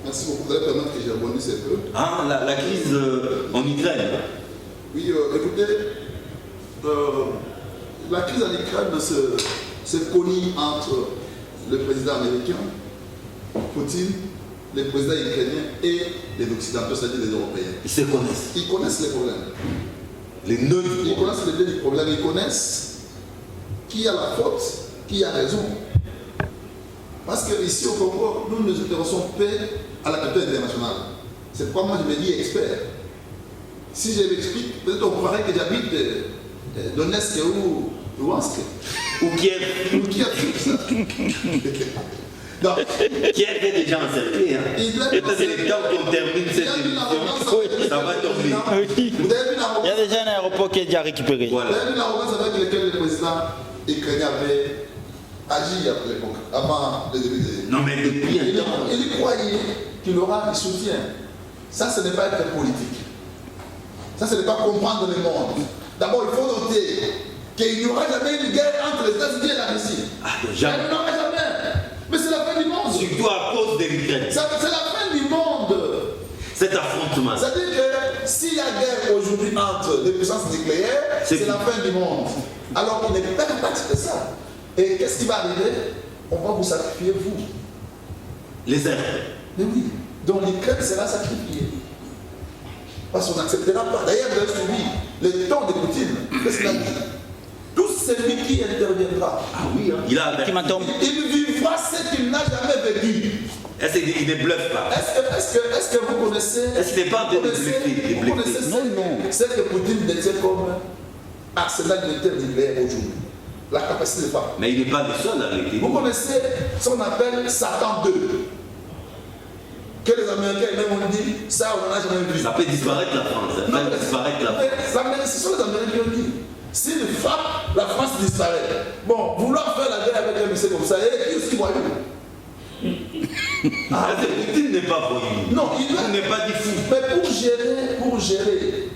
merci beaucoup. Vous allez permettre que j'ai rebondisse un peu. Ah, la crise en Ukraine. Oui, écoutez, la crise en Ukraine se cogne entre le président américain, Poutine, les présidents ukrainiens et les Occidentaux, c'est-à-dire les Européens. Ils se connaissent. Ils connaissent les problèmes. Les nœuds. Ils connaissent les nœuds du problème. Ils connaissent qui a la faute, qui a raison. Parce qu'ici au Congo, nous nous intéressons peu à la capitale internationale. C'est pourquoi moi je me dis expert. Si je m'explique, peut-être on croirait que j'habite Donetsk ou Luhansk. Ou Kiev. Ou Kiev, tout ça. Donc, Kiev est déjà encerclé. Hein. Peut-être c'est le temps qu'on termine cette émission. Ça va tomber. Vous avez vu Il y a déjà un aéroport qui est déjà récupéré. Vous avez vu l'arrogance avec laquelle le président ukrainien avait agi à l'époque, avant le début des... Non mais depuis un temps. Il croyait qu'il aura du soutien. Ça, ce n'est pas être politique. Ça, ce n'est pas comprendre le monde. D'abord, il faut noter qu'il n'y aura jamais une guerre entre les États-Unis et la Russie. Ah, jamais. Il n'y en aura jamais. Mais c'est la fin du monde. Surtout à cause de l'Ukraine. C'est la fin du monde. Cet affrontement. C'est-à-dire que s'il y a guerre aujourd'hui entre les puissances nucléaires, c'est la fin du monde. Alors il n'est pas capable de ça. Et qu'est-ce qui va arriver? On va vous sacrifier, vous. Les airs. Mais oui. Donc l'Ukraine sera sacrifiée. Parce qu'on n'acceptera pas. D'ailleurs, vous avez suivi le temps de Poutine. Qu'est-ce qu'il a dit? Tout celui qui interviendra. Ah oui, hein. Il vivra ce qu'il n'a jamais vécu. Est-ce qu'il ne bluffe pas? Est-ce que vous connaissez... Est-ce qu'il n'est pas en train de bluffer? Vous connaissez ce que Poutine détient comme arsenal militaire nucléaire aujourd'hui? La capacité de faire. Mais il n'est pas le seul à l'été. Vous connaissez ce qu'on appelle Satan 2. Que les Américains même ont dit, ça on n'en a jamais vu. Ça peut disparaître la France. Ça peut disparaître la France. Ce sont les Américains qui ont dit. S'il frappe, la France disparaît. Bon, vouloir faire la guerre avec un monsieur comme ça, qui est aussi voyou? Poutine n'est pas voyou. Non, il n'est pas du fou. Mais pour gérer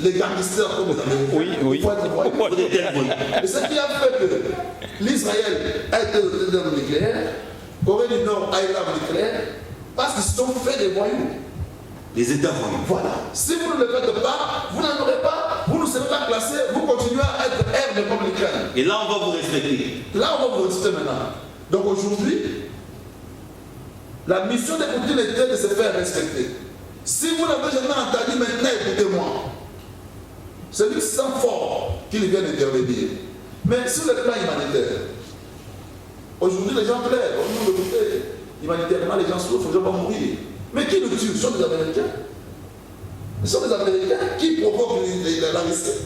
les gangsters comme les Américains, il faut être voyou. Et ce qui a fait que l'Israël a été dans le nucléaire, Corée du Nord a été dans le nucléaire, parce qu'ils se sont fait des voyous. Les États voyous. Voilà. Si vous ne le faites pas, vous n'en aurez pas, vous ne serez pas classé, vous continuez à être air de comme l'Ukraine. Et là, on va vous respecter. Là, on va vous respecter maintenant. Donc aujourd'hui, la mission de Poutine était de se faire respecter. Si vous n'avez jamais entendu, maintenant écoutez-moi. C'est lui qui se sent fort qu'il vient d'intervenir. Mais sur le plan humanitaire, aujourd'hui les gens pleurent, on nous écoutez. Humanitairement, les gens souffrent, les gens vont mourir. Mais qui nous tue? Ce sont des Américains. Ce sont des Américains qui provoquent la Russie.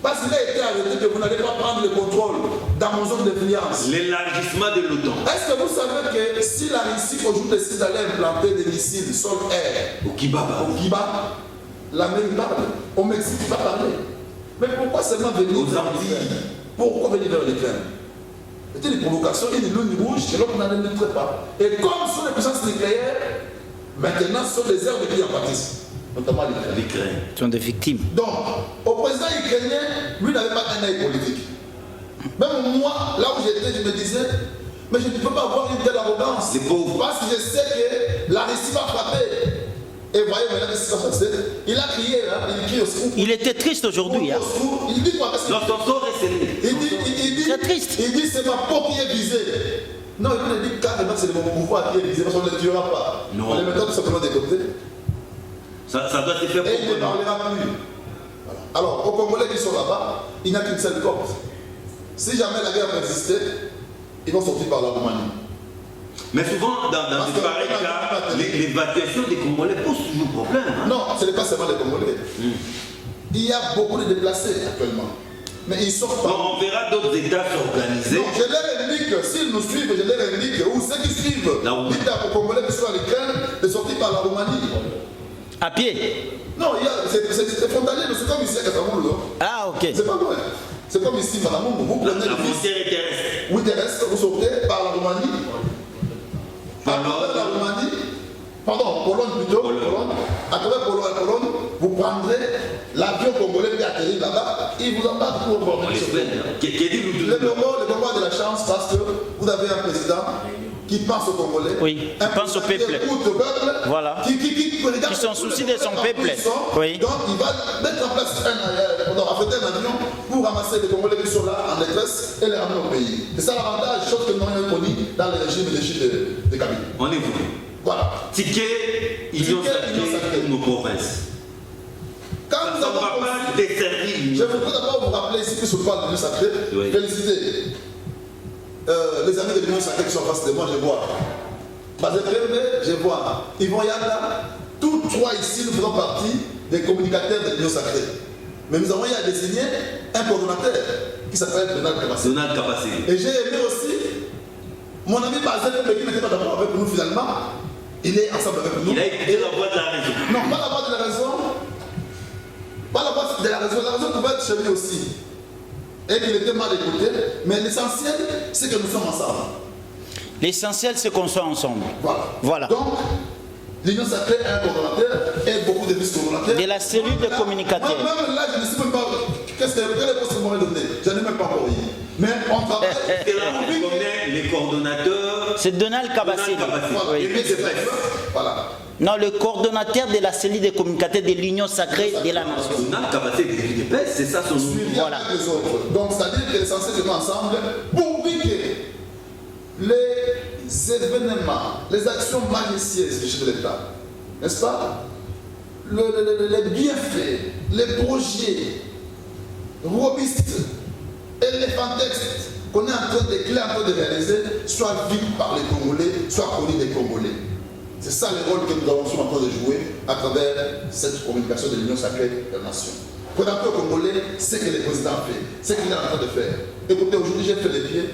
Parce qu'il a été arrêté que vous n'allez pas prendre le contrôle dans mon zone d'influence. L'élargissement de l'OTAN. Est-ce que vous savez que si la Russie aujourd'hui décide d'aller implanter des missiles sol-air au Kiba, l'Amérique parle, au Mexique il va parler. Mais pourquoi seulement venir aux Antilles? Pourquoi venir vers l'Ukraine? C'était une provocation, une ligne rouge, et l'autre n'en est pas. Et comme ce sont les puissances nucléaires, maintenant ce sont les armes qui en pâtissent, notamment l'Ukraine. Ils sont des victimes. Donc, au président ukrainien, lui n'avait pas un œil politique. Même moi, là où j'étais, je me disais, mais je ne peux pas avoir une telle arrogance. Parce que je sais que la Russie va frapper. Et voyez maintenant ce qui s'est passé. Il a crié, hein, il crie au secours. Il était triste aujourd'hui. Hein. Il dit quoi? Son sort est scellé. Il dit, très triste. Il dit c'est ma peau qui est visée. Non, il dit carrément c'est mon pouvoir qui est visé parce qu'on ne le tuera pas. Non. On les mettra tout simplement de côté. Ça doit se faire et il ne parlera plus. Voilà. Alors, aux Congolais qui sont là-bas, il n'y a qu'une seule corde. Si jamais la guerre persistait, ils vont sortir par la Roumanie. Mais souvent, dans de pareils cas, l'évacuation des Congolais pose toujours problème. Hein? Non, ce n'est pas seulement les Congolais. Il y a beaucoup de déplacés actuellement. Mais ils sortent pas. On verra d'autres États s'organiser. Non, je leur indique, s'ils nous suivent, je leur indique, ou ceux qui suivent, dites aux Congolais qui sont à l'Ukraine de sortir par la Roumanie. À pied? Non, c'est frontalier, mais c'est comme ici à Katamoulo. Ah, ok. C'est pas loin. C'est comme ici, madame, vous prenez La frontière est terrestre. Oui, terrestre, vous sortez par la Roumanie. À travers la Roumanie, pardon, Pologne plutôt, Pologne. À travers Pologne, vous prendrez l'avion congolais qui atterrit là-bas, il vous embarque pour revenir sur le Congo a de la chance parce que vous avez un président qui pense aux Congolais. Oui, qui pense au peuple. Voilà. Qui s'en soucie de son peuple. Oui. Donc il va mettre en place affréter un avion pour ramasser les Congolais qui sont là en détresse et les ramener au pays. C'est ça l'avantage, chose que nous avons connu dans les régimes de Kabila. On est voulu. Voilà. Ticket, ils ont sacré nos provinces. Quand nous avons pas desservir. Je voudrais d'abord vous rappeler ici que sur le plan de l'Union sacrée, féliciter les amis de l'Union sacrée qui sont en face de moi, je vois. Je vois Yvon Yanda, tous trois ici, nous faisons partie des communicateurs de l'Union sacrée. Mais nous avons eu à désigner un coordonnateur qui s'appelle Donald Kabassé. Et j'ai aimé aussi mon ami Bazel, qui n'était pas d'accord avec nous finalement. Il est ensemble avec nous. Il a écouté la voix de la raison. Non, pas la voix de la raison. Pas la voix de la raison. La raison pouvait être chez lui aussi. Et qu'il était mal écouté. Mais l'essentiel, c'est que nous sommes ensemble. L'essentiel, c'est qu'on soit ensemble. Voilà. Donc, l'Union sacrée a un coordonnateur et beaucoup de vice-coordonnateurs. De la cellule de communicateurs. Même là, je ne sais même pas quel poste vous m'avez donné. Je n'ai même pas envoyé. Mais on travaille. Et là, on connaît les coordonnateurs. C'est Donald Kabassé. Voilà. Oui. Voilà. Non, le coordonnateur de la cellule de communicateurs de l'Union sacrée de la nation. Donald Kabassé de l'UDPS, c'est ça son nom. Voilà. Les autres. Donc, c'est-à-dire que l'essentiel, c'est ensemble pour que les événements, les actions magiciennes du chef de l'État, n'est-ce pas? Les bienfaits, les projets robustes, éléphantextes qu'on est en train de réaliser, soient vus par les Congolais, soient connus des Congolais. C'est ça le rôle que nous sommes en train de jouer à travers cette communication de l'Union sacrée des nations. Présenter aux Congolais ce que le président fait, ce qu'il est en train de faire. Écoutez, aujourd'hui j'ai fait les pieds.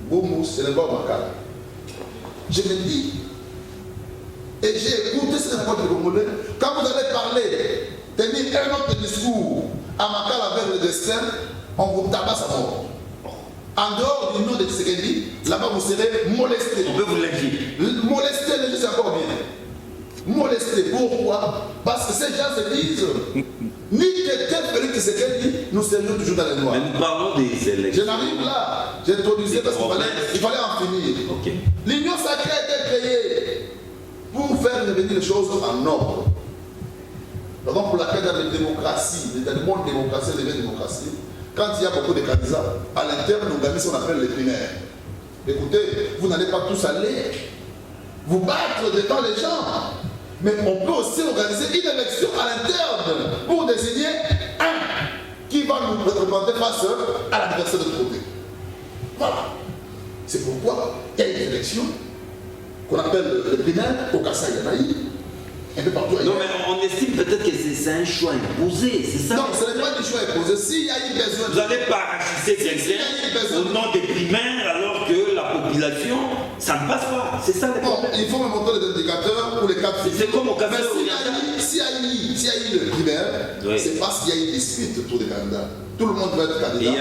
Boumou, c'est le bord Makala. Je me dis, et j'ai écouté ce que raconte le Congolais, quand vous allez parler, tenir un autre discours à Makala vers le destin, on vous tabasse à mort. En dehors du nom de Tshisekedi, là-bas vous serez molesté. On peut vous l'inquiéter. Molesté, c'est encore bien. Molesté, pourquoi? Parce que ces gens se disent, ni que Félix Tshisekedi, nous serions toujours dans les noirs. Mais nous parlons des élections. Je n'arrive là, j'ai introduisé parce qu'il fallait en finir. Okay. L'Union sacrée a été créée pour faire revenir les choses en ordre. Donc pour laquelle dans les démocraties, dans le monde démocratie, les démocraties, quand il y a beaucoup de candidats, à l'interne, on gagne ce qu'on appelle les primaires. Écoutez, vous n'allez pas tous aller vous battre devant les gens. Mais on peut aussi organiser une élection à l'interne pour désigner un qui va nous représenter face à l'adversaire de l'autre côté. Voilà. C'est pourquoi il y a une élection qu'on appelle le primaire au Kassai Yanaï, un peu partout ailleurs. Non, mais on estime peut-être que c'est un choix imposé, c'est ça? Non, ce n'est pas du choix imposé. S'il y a eu besoin. Vous allez parachuter quelqu'un au nom des primaires alors que la population, ça ne passe pas. C'est ça le problème. Il faut me montrer les indicateurs pour les quatre filles. C'est comme au Kassai. Mais s'il y a eu le primaire, c'est parce qu'il y a eu des disputes autour des candidats. Tout le monde veut être candidat. Et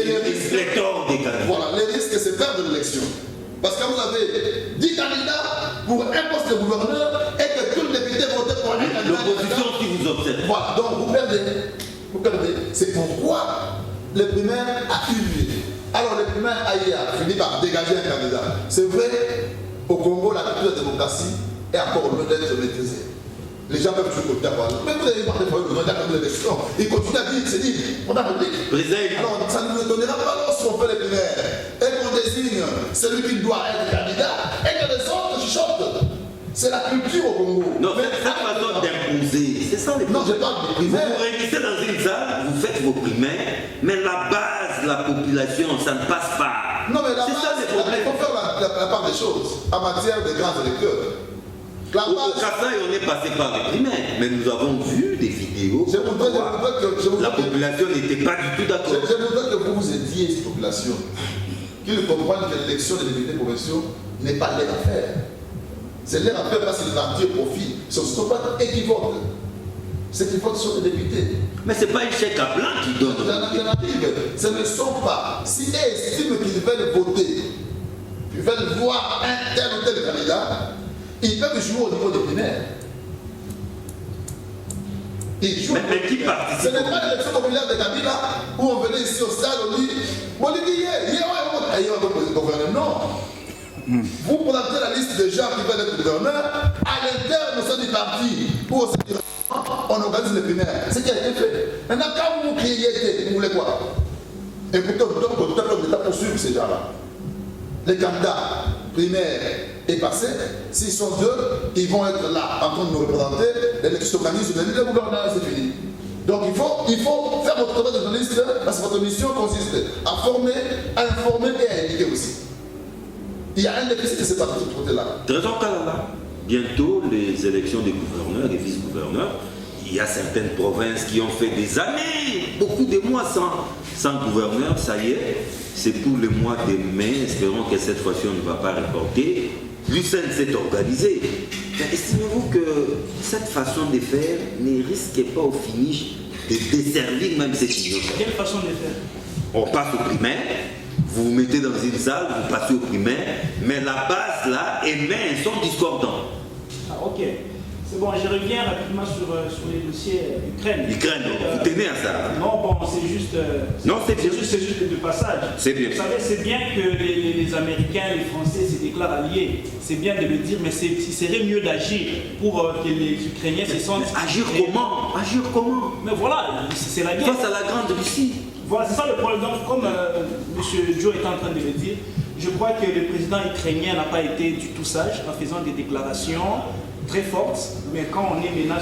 il y a aussi pléthore des candidats. Voilà, les risques, c'est perdre l'élection. Parce que vous avez 10 candidats pour un poste de gouverneur et que tous les députés votent pour un candidat. L'opposition qui vous observe. Voilà, donc vous perdez. Vous perdez. C'est pourquoi le primaire a eu lieu. Alors le primaire a fini par dégager un candidat. C'est vrai, au Congo, la culture de la démocratie est encore loin d'être maîtrisée. Les gens peuvent toujours continuer à parler. Mais vous avez parlé pour l'élection. Ils continuent à dire, c'est dit, on a réglé. Alors ça ne nous donnera pas lorsqu'on fait les primaires et qu'on désigne celui qui doit être candidat et que les autres chuchotent. C'est la culture au Congo. Non, cette façon d'imposer, c'est ça les Non, je parle des primaires. Vous réunissez dans une salle, vous faites vos primaires, mais la base, la population, ça ne passe pas. Non, mais la c'est base, ça les problèmes. il faut faire la part des choses en matière de grands électeurs. La Au base, Kassai, on est passé par les primaires, mais nous avons vu des vidéos. je voudrais La population n'était pas du tout d'accord. je voudrais que vous vous aidiez cette population, qu'ils comprennent que l'élection des députés provinciaux n'est pas leur affaire. C'est leur affaire parce qu'ils partent au profit. Ce ne sont pas équivoques. Ceux qui votent sont des députés. Mais ce n'est pas une chèque à blanc qui donne. L'alternative, ce ne sont pas. Si ils estiment qu'ils veulent voter, ils veulent voir un tel ou tel candidat, ils peuvent jouer au niveau des primaires. Ils jouent. Mais qui participe? Ce n'est pas l'élection populaire de Kabila où on venait ici au stade, on dit Bolivie, il gouvernement. Non. Vous présentez la liste des gens qui veulent être gouverneurs à l'interne au sein du parti ou au sein du on organise les primaires. C'est ce qui a été fait. Maintenant, quand vous criez, vous voulez quoi? Écoutez, donc, tout à l'heure, l'État poursuivre ces gens-là. Les candidats primaires est passé. S'ils sont deux, ils vont être là en train de nous représenter. L'élection s'organise, le gouvernement, c'est fini. Donc il faut faire votre travail de journaliste parce que votre mission consiste à former, à informer et à éduquer aussi. Il y a un déficit de ce côté-là. Trésor Kalala, bientôt les élections des gouverneurs et vice-gouverneurs. Il y a certaines provinces qui ont fait des années, beaucoup de mois sans gouverneur. Ça y est, c'est pour le mois de mai. Espérons que cette fois-ci on ne va pas reporter. L'UCN s'est organisé. Estimez-vous que cette façon de faire ne risque pas au finish de desservir même ces signaux? Quelle façon de faire? On passe au primaire, vous vous mettez dans une salle, vous passez au primaire, mais la base là émet un son discordant. Ah, ok. C'est bon, je reviens rapidement sur les dossiers Ukraine. Ukraine, vous tenez à ça? Non, bon, c'est juste. Non, c'est bien. C'est juste de passage. C'est bien. Vous savez, c'est bien que les Américains, les Français se déclarent alliés. C'est bien de le dire, mais il serait mieux d'agir pour que les Ukrainiens se sentent. Agir comment? Agir comment? Mais voilà, c'est la guerre. Face à la grande Russie. Voilà, c'est ça le problème. Donc, comme M. Joe est en train de le dire, je crois que le président ukrainien n'a pas été du tout sage en faisant des déclarations très fortes, mais quand on est maintenant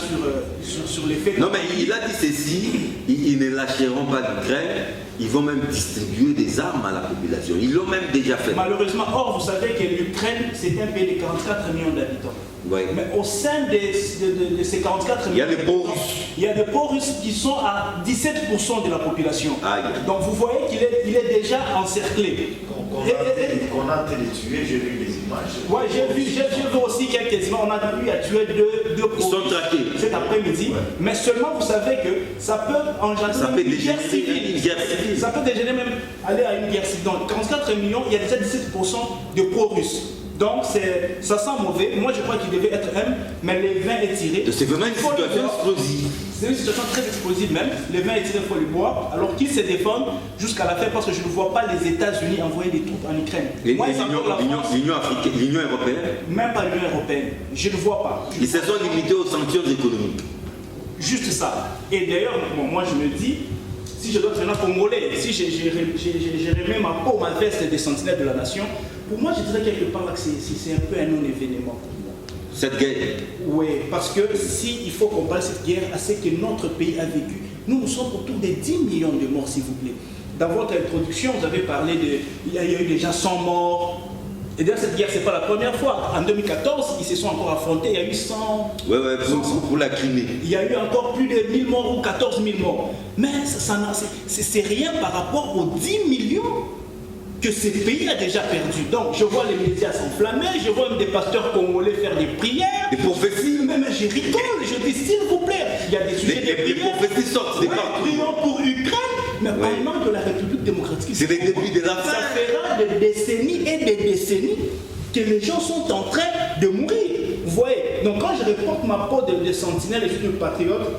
sur les faits... Non, mais il a dit ceci, ils ne lâcheront pas l'Ukraine, ils vont même distribuer des armes à la population. Ils l'ont même déjà fait. Malheureusement, or, vous savez que l'Ukraine, c'est un pays de 44 millions d'habitants. Oui. Mais au sein de ces 44 millions, il y a des pauvres russes. Il y a des pauvres russes qui sont à 17% de la population. Aïe. Donc vous voyez qu'il est déjà encerclé. On a télétué, j'ai vu les images. Oui, j'ai vu aussi quelques images. On a eu à tuer deux Ils sont traqués cet après-midi. Ouais. Mais seulement, vous savez que ça peut engendrer une guerre civile. Ça peut dégénérer même aller à une guerre civile. Donc 44 millions, il y a déjà 17% de pro-russes. Donc ça sent mauvais. Moi je crois qu'il devait être M, mais le vin est tiré. C'est vraiment une situation explosive. C'est une situation très explosive même. Le vin est tiré, il faut le boire. Alors qu'ils se défendent jusqu'à la fin parce que je ne vois pas les États-Unis envoyer des troupes en Ukraine. L'Union africaine, l'Union européenne? Même pas l'Union européenne. Je ne vois pas. Ils se sont limités aux sanctions économiques. Juste ça. Et d'ailleurs, moi je me dis, si je dois être un Congolais, si j'ai remis ma peau, ma veste des sentinelles de la nation, pour moi je dirais quelque part que c'est un peu un non-événement pour moi. Cette guerre? Oui, parce que si il faut comparer cette guerre à ce que notre pays a vécu, nous sommes autour de 10 millions de morts, s'il vous plaît. Dans votre introduction, vous avez parlé il y a eu des gens 100 morts. Et d'ailleurs, cette guerre, ce n'est pas la première fois. En 2014, ils se sont encore affrontés. Il y a eu 100... Oui, pour la Crimée. Il y a eu encore plus de 1000 morts ou 14 000 morts. Mais c'est rien par rapport aux 10 millions que ce pays a déjà perdu. Donc, je vois les médias s'enflammer, je vois même des pasteurs congolais faire des prières. Des prophéties. Mais je rigole, je dis, s'il vous plaît, il y a des sujets de prières. Les prophéties sortent des partout. Prions pour Ukraine. Mais parlant de la République démocratique, c'est le début de la fin. Ça fera des décennies et des décennies que les gens sont en train de mourir. Vous voyez, donc quand je reporte ma peau de sentinelle et de patriote,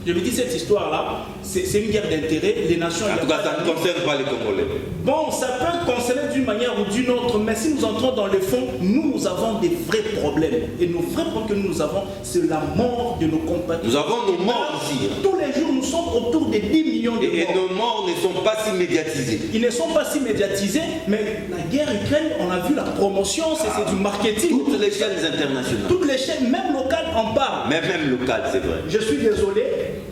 Je me dis, cette histoire-là, c'est une guerre d'intérêt. Les nations... En tout cas, ça ne concerne pas les Congolais. Bon, ça peut concerner d'une manière ou d'une autre, mais si nous entrons dans le fond, nous avons des vrais problèmes. Et nos vrais problèmes que nous avons, c'est la mort de nos compatriotes. Nous avons nos morts ici. Tous les jours, nous sommes autour de 10 millions de morts. Et nos morts ne sont pas si médiatisés. Ils ne sont pas si médiatisés, mais la guerre Ukraine, on a vu la promotion, c'est du marketing. Toutes les chaînes internationales. Toutes les chaînes, même locales, en parlent. Même locales, c'est vrai. Je suis désolé.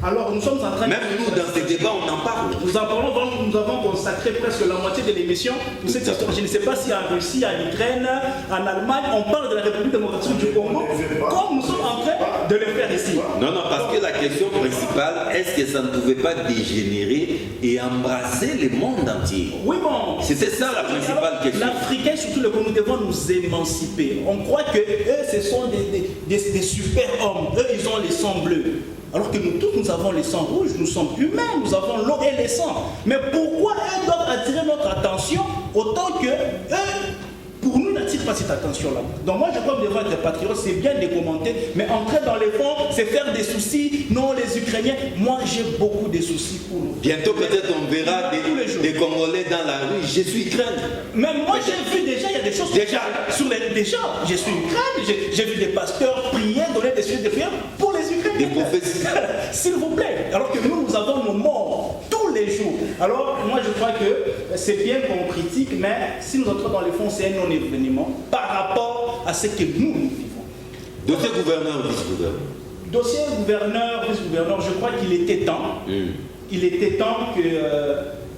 Alors, nous sommes en train Même nous, dans ces débats, on en parle. Nous en parlons, nous avons consacré presque la moitié de l'émission pour cette histoire. Je ne sais pas si en Russie, en Ukraine, en Allemagne, on parle de la République démocratique du Congo, comme nous sommes en train de le faire ici. Non, parce que la question principale, est-ce que ça ne pouvait pas dégénérer et embrasser le monde entier? Oui, bon. C'était ça la principale question. L'Africain, surtout le Congo, nous devons nous émanciper. On croit que eux, ce sont des super-hommes. Eux, ils ont les sangs bleus. Alors que nous tous, nous avons les sangs rouges, nous sommes humains, nous avons l'eau et les sangs. Mais pourquoi eux doivent attirer notre attention autant que eux, pour nous, n'attirent pas cette attention-là? Donc moi, je crois que nous devons être patriotes, c'est bien de commenter, mais entrer dans les fonds, c'est faire des soucis. Non, les Ukrainiens, moi, j'ai beaucoup de soucis pour nous. Bientôt, peut-être, on verra des Congolais dans la rue. Je suis Ukraine. Même moi, j'ai vu déjà, il y a des choses déjà, je suis Ukraine, j'ai vu des pasteurs prier, donner des sujets de prière pour les Ukrainiens. Des prophéties. S'il vous plaît. Alors que nous avons nos morts tous les jours. Alors, moi, je crois que c'est bien qu'on critique, mais si nous entrons dans les fonds, c'est un non-événement par rapport à ce que nous vivons. Dossier gouverneur, vice-gouverneur. Dossier gouverneur, vice-gouverneur, je crois qu'il était temps. Il était temps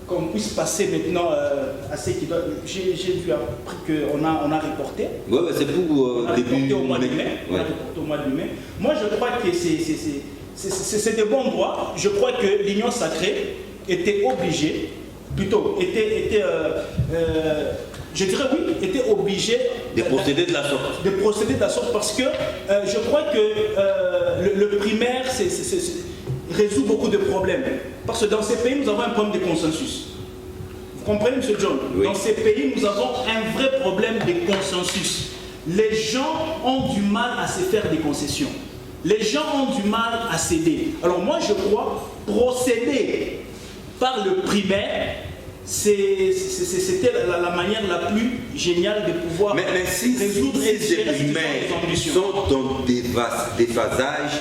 qu'on puisse passer maintenant à ce qui doit... J'ai vu après qu'on a reporté. Oui, c'est pour début au mois de mai. On a reporté au mois de mai. Moi, je crois que c'est de bons droits. Je crois que l'Union sacrée était obligée, je dirais oui, était obligée de procéder de la sorte. De procéder de la sorte parce que je crois que le primaire résout beaucoup de problèmes. Parce que dans ces pays, nous avons un problème de consensus. Vous comprenez, M. John? Oui. Dans ces pays, nous avons un vrai problème de consensus. Les gens ont du mal à se faire des concessions. Les gens ont du mal à céder. Alors moi, je crois procéder par le primaire, c'était la manière la plus géniale de pouvoir résoudre ces primaires sont dans des phasages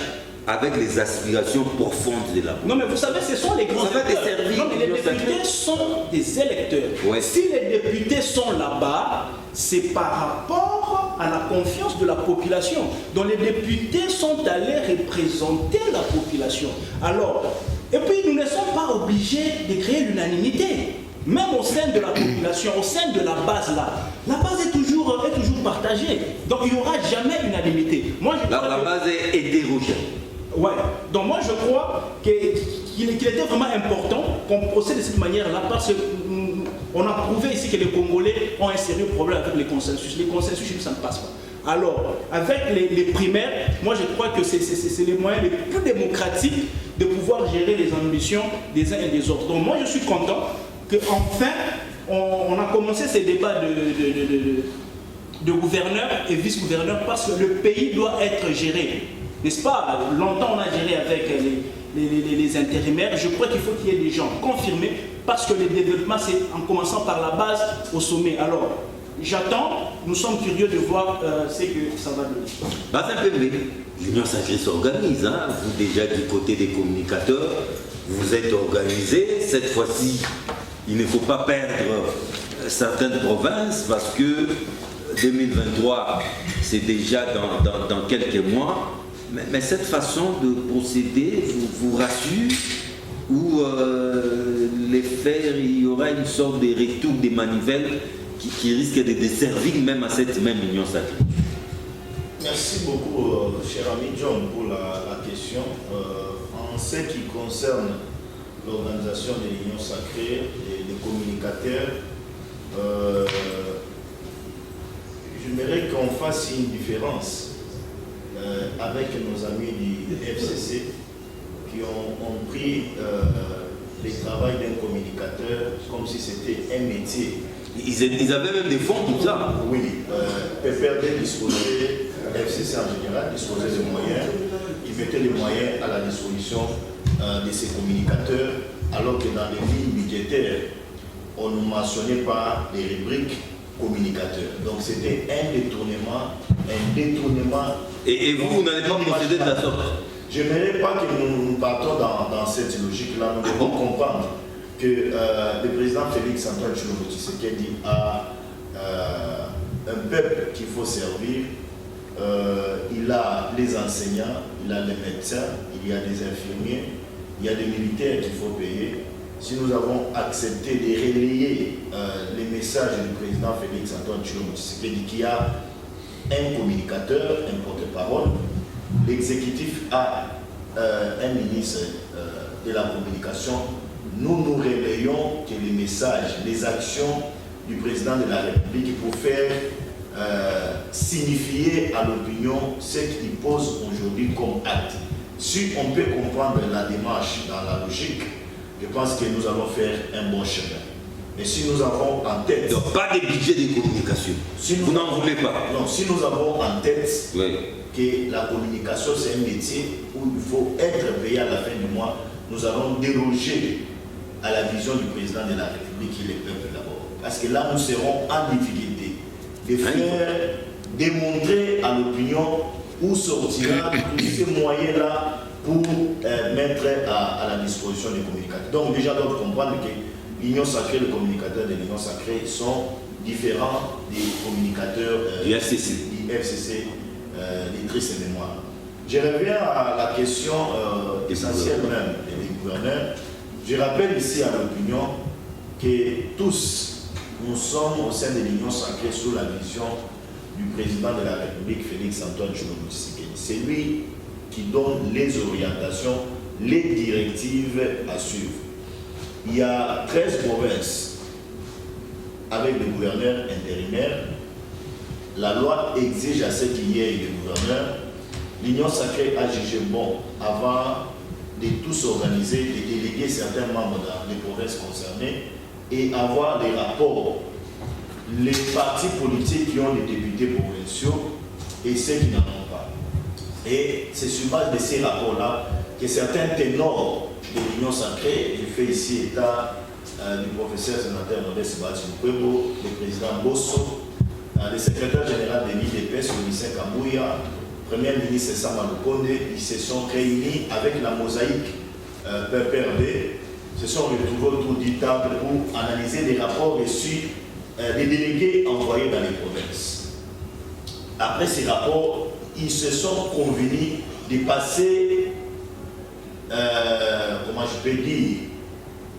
avec les aspirations profondes de la population. Non, mais vous savez, ce sont les grands électeurs. Non, mais les députés sont des électeurs. Ouais. Si les députés sont là-bas, c'est par rapport à la confiance de la population. Donc les députés sont allés représenter la population. Alors, et puis nous ne sommes pas obligés de créer l'unanimité. Même au sein de la population, au sein de la base là, la base est toujours partagée. Donc il n'y aura jamais unanimité. Moi, la base est hétérogène. Ouais. Donc moi je crois qu'il était vraiment important qu'on procède de cette manière-là parce qu'on a prouvé ici que les Congolais ont un sérieux problème avec les consensus. Les consensus, ça ne passe pas. Alors, avec les primaires, moi je crois que c'est les moyens les plus démocratiques de pouvoir gérer les ambitions des uns et des autres. Donc moi je suis content qu'enfin on a commencé ces débats de gouverneur et vice-gouverneur parce que le pays doit être géré. N'est-ce pas? Longtemps on a géré avec les intérimaires. Je crois qu'il faut qu'il y ait des gens confirmés parce que le développement c'est en commençant par la base au sommet. Alors j'attends, nous sommes curieux de voir ce que ça va donner. L'Union sacrée s'organise, hein? Vous déjà du côté des communicateurs, vous êtes organisés. Cette fois-ci, il ne faut pas perdre certaines provinces parce que 2023, c'est déjà dans quelques mois. Mais cette façon de procéder vous rassure ou les faire, il y aura une sorte de retour des manivelles qui risque de desservir même à cette même Union sacrée? Merci beaucoup, cher ami John, pour la question. En ce qui concerne l'organisation de l'Union sacrée et des communicateurs, j'aimerais qu'on fasse une différence avec nos amis du FCC qui ont pris le travail d'un communicateur comme si c'était un métier. Ils avaient même des fonds pour ça. Oui, PPRD disposait, FCC en général disposait des moyens, ils mettaient les moyens à la disposition de ces communicateurs, alors que dans les lignes budgétaires, on ne mentionnait pas les rubriques communicateurs. Donc c'était un détournement. Et vous n'allez pas procéder de la sorte? Je n'aimerais pas que nous partons dans cette logique-là. Nous devons comprendre que le président Félix Antoine Tshilombo Tshisekedi a un peuple qu'il faut servir. Il a les enseignants, il a les médecins, il y a des infirmiers, il y a des militaires qu'il faut payer. Si nous avons accepté de relayer les messages du président Félix Antoine Tshilombo Tshisekedi, qui a un communicateur, un porte-parole, l'exécutif a un ministre de la communication, nous relayons que les messages, les actions du président de la République pour faire signifier à l'opinion ce qu'il pose aujourd'hui comme acte. Si on peut comprendre la démarche dans la logique, je pense que nous allons faire un bon chemin. Mais si nous avons en tête... Donc pas de budget de communication. Si vous n'en voulez pas? Non, si nous avons en tête que la communication c'est un métier où il faut être payé à la fin du mois, nous allons déroger à la vision du président de la République et les peuples d'abord. Parce que là, nous serons en difficulté de faire démontrer à l'opinion où sortira tous ces moyens-là pour mettre à la disposition des communicateurs. Donc déjà, on doit comprendre que l'Union sacrée, les communicateurs de l'Union sacrée sont différents des communicateurs du FCC, des tristes et mémoires. Je reviens à la question essentielle même des gouverneurs. Je rappelle ici à l'opinion que tous, nous sommes au sein de l'Union sacrée sous la vision du président de la République, Félix Antoine Tshilombo Tshisekedi. C'est lui qui donne les orientations, les directives à suivre. Il y a 13 provinces avec des gouverneurs intérimaires. La loi exige à ce qu'il y ait des gouverneurs. L'Union sacrée a jugé bon, avant de tous organiser, de déléguer certains membres des provinces concernées et avoir des rapports. Les partis politiques qui ont des députés provinciaux et ceux qui n'en ont pas. Et c'est sur base de ces rapports-là que certains ténors de l'Union sacrée, je fais ici état du professeur sénateur Modeste Batsoukwebo, le président Bosso, le secrétaire général de l'IDPS, le lycée Kabouya, le premier ministre Sama Lukonde, ils se sont réunis avec la mosaïque PPRD, se sont retrouvés autour d'une table pour analyser les rapports reçus des délégués envoyés dans les provinces. Après ces rapports, ils se sont convenus de passer, comment je peux dire,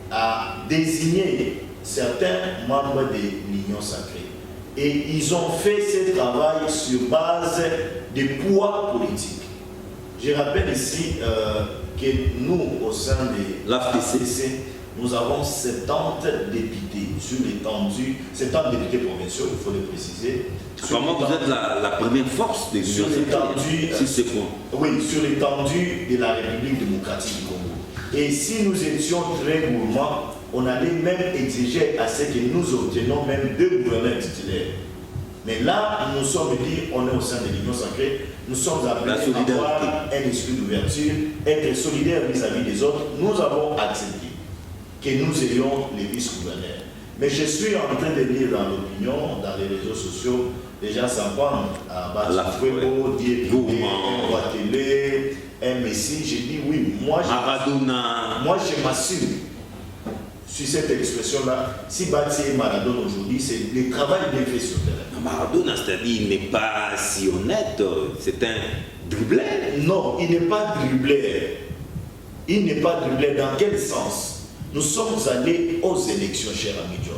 à désigner certains membres de l'Union sacrée. Et ils ont fait ce travail sur base des poids politiques. Je rappelle ici que nous, au sein de l'AFTC, nous avons 70 députés sur l'étendue, 70 députés provinciaux, il faut le préciser. Comment vous êtes la première force des sur l'étendue, oui, sur l'étendue de la République démocratique du Congo. Et si nous étions très gourmands, on allait même exiger à ce que nous obtenions même 2 gouverneurs titulaires. Mais là, nous sommes dit, on est au sein de l'Union sacrée, nous sommes appelés à avoir un esprit d'ouverture, être solidaires vis-à-vis des autres. Nous avons accepté que nous ayons les vice-gouverneurs. Mais je suis en train de lire dans l'opinion, dans les réseaux sociaux, les gens s'en prennent à Batsoukwebo, Diéboué, Ouattélé, un Messi. J'ai dit oui, moi je m'assure sur cette expression-là. Si Bati est Maradona aujourd'hui, c'est le travail bien fait sur le terrain. Maradona, c'est-à-dire, il n'est pas si honnête, c'est un dribbleur. Non, il n'est pas dribbleur. Il n'est pas dribbleur. Dans quel sens? Nous sommes allés aux élections, cher ami John.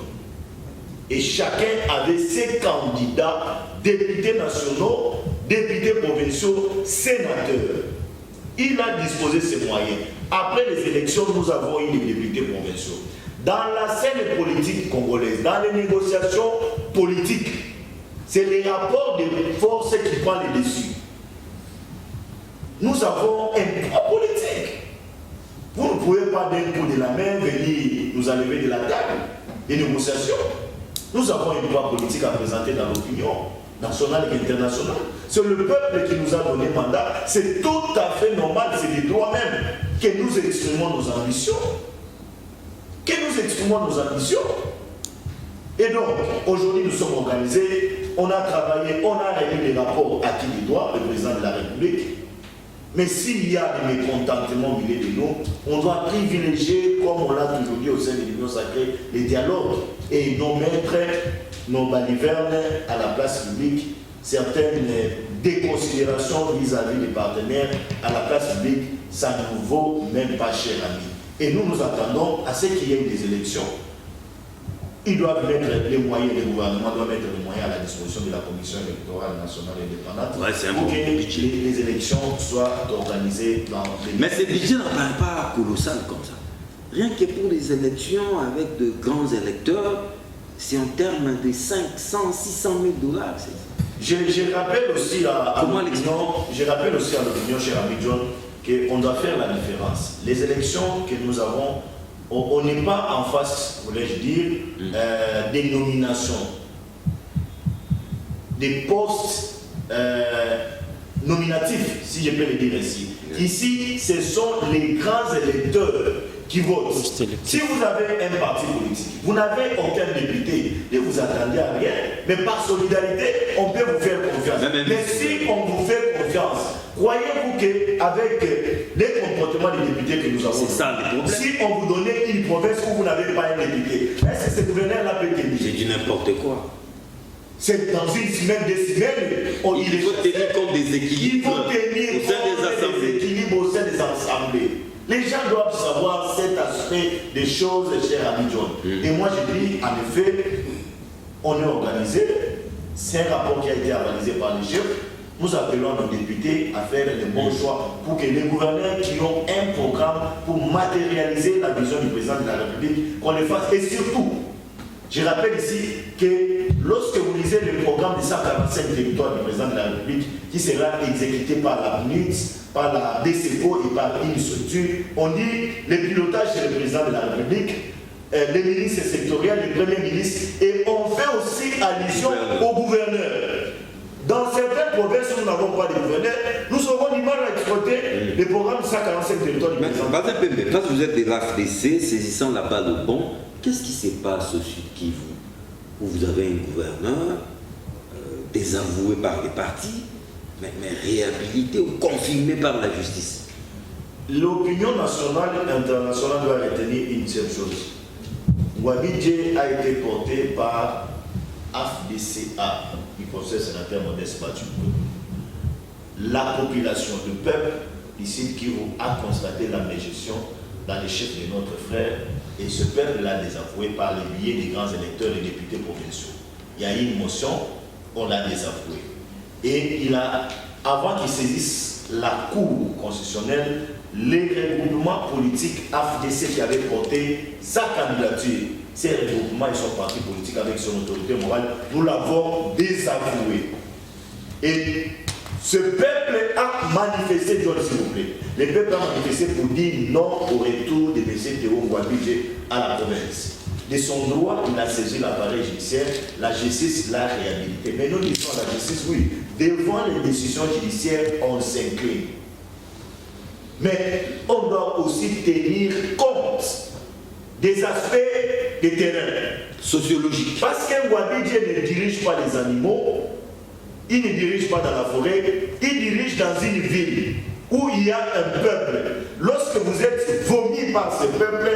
Et chacun avait ses candidats, députés nationaux, députés provinciaux, sénateurs. Il a disposé ses moyens. Après les élections, nous avons eu les députés provinciaux. Dans la scène politique congolaise, dans les négociations politiques, c'est les rapports de force qui prennent les dessus. Nous avons un poids politique. Vous ne pouvez pas d'un coup de la main venir nous enlever de la table des négociations. Nous avons un poids politique à présenter dans l'opinion. national et international. C'est le peuple qui nous a donné mandat. C'est tout à fait normal, c'est des droits même que nous exprimons nos ambitions. Que nous exprimons nos ambitions. Et donc, aujourd'hui, nous sommes organisés, on a travaillé, on a réuni des rapports à qui il doit, le président de la République. Mais s'il y a des mécontentements au milieu de nous, on doit privilégier, comme on l'a toujours dit au sein de l'Union sacrée, les dialogues et non mettre nos balivernes à la place publique, certaines déconsidérations vis-à-vis des partenaires à la place publique, ça ne nous vaut même pas cher ami. Et nous nous attendons à ce qu'il y ait des élections. Ils doivent mettre les moyens, le gouvernement doit mettre les moyens à la disposition de la Commission électorale nationale indépendante pour que les élections soient organisées dans les... Mais ce budget n'apparaît pas colossal comme ça. Rien que pour les élections avec de grands électeurs, c'est en termes de 500, 600 000 $. Je rappelle aussi à l'opinion, cher ami John, qu'on doit faire la différence. Les élections que nous avons, on n'est pas en face, voulais-je dire, des nominations, des postes nominatifs, si je peux le dire ainsi. Ici, ce sont les grands électeurs qui votent. Si vous avez un parti politique, vous n'avez aucun député et vous attendez à rien, mais par solidarité, on peut vous faire confiance. Mais si on vous fait confiance, croyez-vous qu'avec les comportements des députés que nous avons, si on vous donnait une province où vous n'avez pas un député, est-ce que ce gouverneur-là peut tenir? C'est du n'importe quoi. C'est dans une semaine, 2 semaines, il faut tenir compte des équilibres au sein des assemblées. Les gens doivent savoir cet aspect des choses, cher ami John. Et moi, je dis, en effet, on est organisé. C'est un rapport qui a été organisé par les chefs. Nous appelons nos députés à faire les bons choix pour que les gouverneurs qui ont un programme pour matérialiser la vision du président de la République, qu'on le fasse. Et surtout, je rappelle ici que lorsque vous lisez le programme des 145 territoires du président de la République, qui sera exécuté par la PNUD, par la DCPO et par une structure, on dit le pilotage c'est le président de la République, les ministres sectoriels, le premier ministre, et on fait aussi allusion au gouverneur. Dans certaines provinces où nous n'avons pas de gouverneur, nous aurons du mal à exploiter les programmes de 145 territoires du président. Parce que vous êtes de l'AFDC, saisissant la balle au bon, qu'est-ce qui se passe au Sud Kivu, où vous avez un gouverneur désavoué par les partis, mais réhabilité ou confirmé par la justice? L'opinion nationale et internationale doit retenir une seule chose. Wabidje a été porté par AFDCA, du Conseil sénateur Modeste Batumbo. La population, le peuple ici qui a constaté la mégestion dans les chefs de notre frère, et ce peuple l'a désavoué par le biais des grands électeurs et députés provinciaux. Il y a eu une motion, on l'a désavoué. Et avant qu'il saisisse la Cour constitutionnelle, les regroupements politiques AFDC qui avaient porté sa candidature, ces regroupements, ils sont partis politiques avec son autorité morale, nous l'avons désavoué. Et ce peuple a manifesté, John, s'il vous plaît, le peuple a manifesté pour dire non au retour de M. Théo Ngouabidje à la province. De son droit, il a saisi l'appareil judiciaire, la justice l'a réhabilité. Mais nous disons à la justice, oui, devant les décisions judiciaires, on s'incline. Mais on doit aussi tenir compte des aspects de terrain sociologiques. Parce qu'un Ngouabidje ne dirige pas les animaux, il ne dirige pas dans la forêt, il dirige dans une ville où il y a un peuple. Lorsque vous êtes vomi par ce peuple,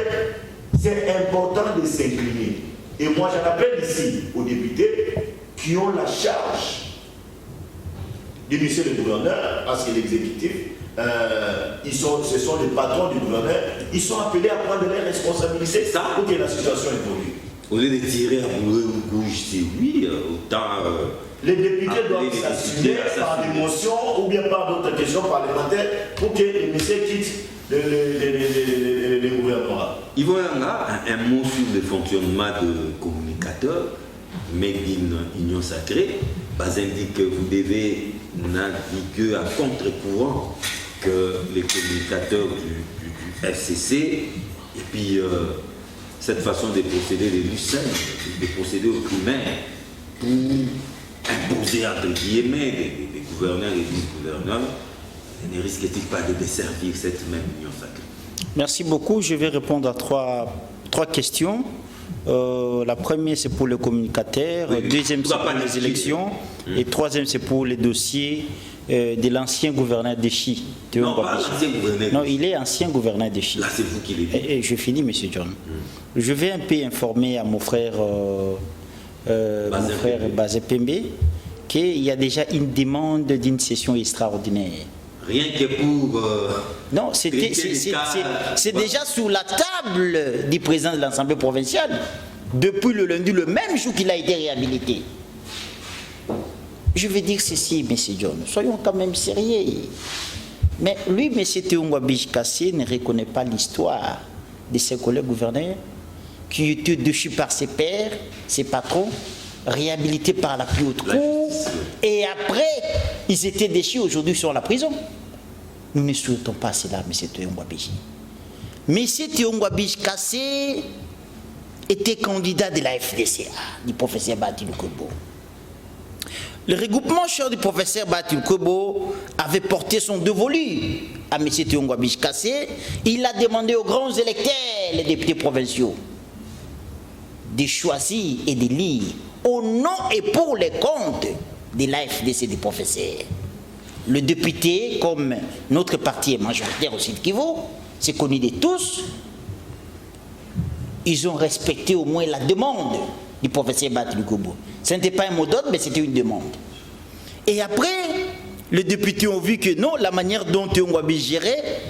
c'est important de s'incliner. Et moi, j'en appelle ici aux députés qui ont la charge du monsieur le gouverneur, parce que l'exécutif, ce sont les patrons du gouverneur, ils sont appelés à prendre leurs responsabilités pour que la situation évolue. Au lieu de tirer à boulet ou gauche, c'est oui, autant... les députés doivent s'assumer par des motions ou bien par d'autres questions parlementaires pour que les messieurs quittent les gouvernements. Il va y avoir un mot sur le fonctionnement de communicateurs, mais d'une union sacrée. Bas indique que vous devez naviguer à contre-courant que les communicateurs du FCC, et puis cette façon de procéder des Lucens, de procéder aux primaires pour imposer c'est entre guillemets des gouverneurs et vice-gouverneurs, ne risquent-ils pas de desservir cette même union sacrée? Merci beaucoup. Je vais répondre à trois questions. La première, c'est pour le communicateur. Oui, Deuxième, c'est pour les élections. Et troisième, c'est pour les dossiers de l'ancien gouverneur de Chi. Non, pas l'ancien gouverneur. Non, il est ancien gouverneur de Chi. Là, c'est vous qui l'avez dit. Et je finis, M. John. Je vais un peu informer à mon frère Bazé Pembe qu'il y a déjà une demande d'une session extraordinaire. Rien que pour... Non, c'est déjà sous la table du président de l'Assemblée provinciale depuis le lundi, le même jour qu'il a été réhabilité. Je vais dire ceci, M. John, soyons quand même sérieux. Mais lui, M. Théongwa Bijikassé, ne reconnaît pas l'histoire de ses collègues gouverneurs qui étaient déchus par ses pairs, ses patrons, réhabilités par la plus haute cour, et après, ils étaient déchus, aujourd'hui sur la prison. Nous ne souhaitons pas cela, M. Théongwa Bijikassé. M. Théongwa Bijikassé était candidat de la FDCA, du professeur Batil Kobo. Le regroupement cher du professeur Batil Kobo avait porté son dévolu à M. Théongwa Bijikassé. Il a demandé aux grands électeurs, les députés provinciaux, de choisir et de lire au nom et pour les comptes de la FDC du professeur. Le député, comme notre parti est majoritaire au Sud Kivu, c'est connu de tous, ils ont respecté au moins la demande du professeur Batil Kobo. Ce n'était pas un mot d'ordre, mais c'était une demande. Et après, les députés ont vu que non, la manière dont Théongwa Bijikassé gérait,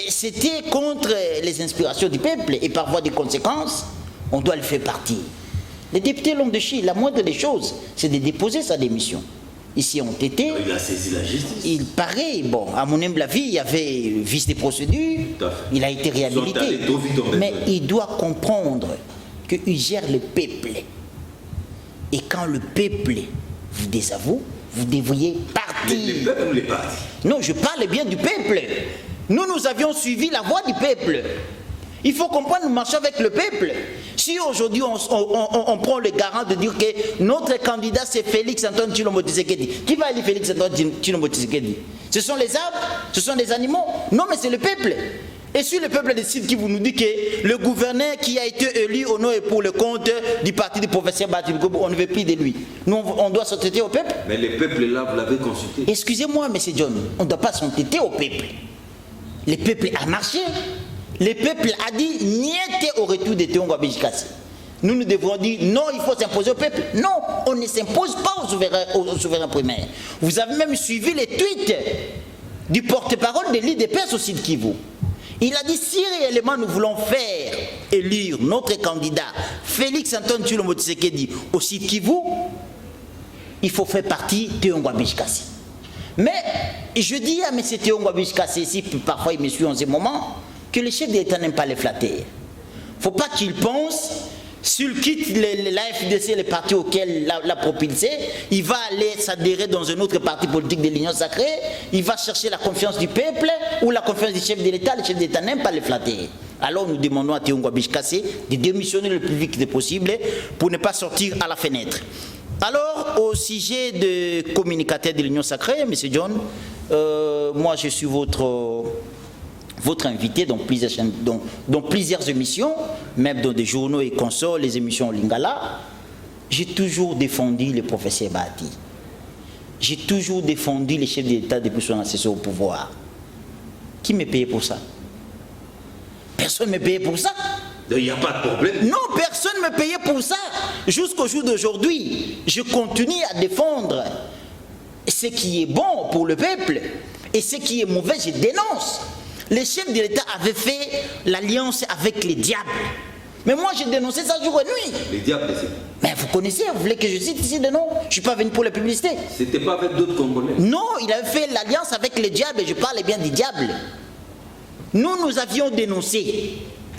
c'était contre les inspirations du peuple, et par voie de conséquence, on doit le faire partir. Les députés l'ont déchi. La moindre des choses, c'est de déposer sa démission. Ici, on était. Il a saisi la justice. Il paraît, bon, à mon humble avis, il y avait vice des procédures. Il a été réhabilité. Mais il doit comprendre qu'il gère le peuple. Et quand le peuple vous désavoue, vous devriez partir. Le peuple ou les partis? Non, je parle bien du peuple. Nous avions suivi la voie du peuple. Il faut comprendre, nous marchons avec le peuple. Si aujourd'hui on prend le garant de dire que notre candidat c'est Félix Antoine Tshilombo Tshisekedi, qui va élire Félix Antoine Tshilombo Tshisekedi? Ce sont les arbres? Ce sont les animaux? Non, mais c'est le peuple. Et si le peuple décide qui vous nous dit que le gouverneur qui a été élu au nom et pour le compte du parti du professeur Batil Kobo, on ne veut plus de lui. Nous, on doit s'entêter au peuple. Mais le peuple là, vous l'avez consulté. Excusez-moi, M. John, on ne doit pas s'entêter au peuple. Le peuple a marché. Le peuple a dit niente au retour de Théongwa Bijikassé. Nous devons dire non, il faut s'imposer au peuple. Non, on ne s'impose pas au souverain primaire. Vous avez même suivi les tweets du porte-parole de l'IDPS au Sud Kivu. Il a dit si réellement nous voulons faire élire notre candidat Félix Antoine Tshilombo Tshisekedi au Sud Kivu, il faut faire partie de Théongwa Bijikassé. Mais je dis à M. Théongwa Bijikassé, si parfois il me suit en ce moment, que les chefs d'État n'aiment pas les flatter. Il ne faut pas qu'il pense, s'il quitte la FDC, le parti auquel l'a propulsé, il va aller s'adhérer dans un autre parti politique de l'Union sacrée, il va chercher la confiance du peuple ou la confiance du chef de l'État. Les chefs d'État n'aiment pas les flatter. Alors nous demandons à Théongwa Bijikassé de démissionner le plus vite possible pour ne pas sortir à la fenêtre. Alors, au sujet de communicateur de l'Union sacrée, M. John, moi je suis votre invité dans plusieurs émissions, même dans des journaux et consorts, les émissions au Lingala. J'ai toujours défendu le professeur Bahati. J'ai toujours défendu les chefs d'État depuis son accession au pouvoir. Qui me payait pour ça? Personne ne me payait pour ça. Il n'y a pas de problème. Non, personne ne me payait pour ça. Jusqu'au jour d'aujourd'hui, je continue à défendre ce qui est bon pour le peuple et ce qui est mauvais, je dénonce. Les chefs de l'État avaient fait l'alliance avec les diables. Mais moi, j'ai dénoncé ça jour et nuit. Les diables, c'est... Mais vous connaissez, vous voulez que je cite ici des noms? Je ne suis pas venu pour la publicité. C'était pas avec d'autres Congolais? Non, il avait fait l'alliance avec les diables et je parle bien des diables. Nous avions dénoncé.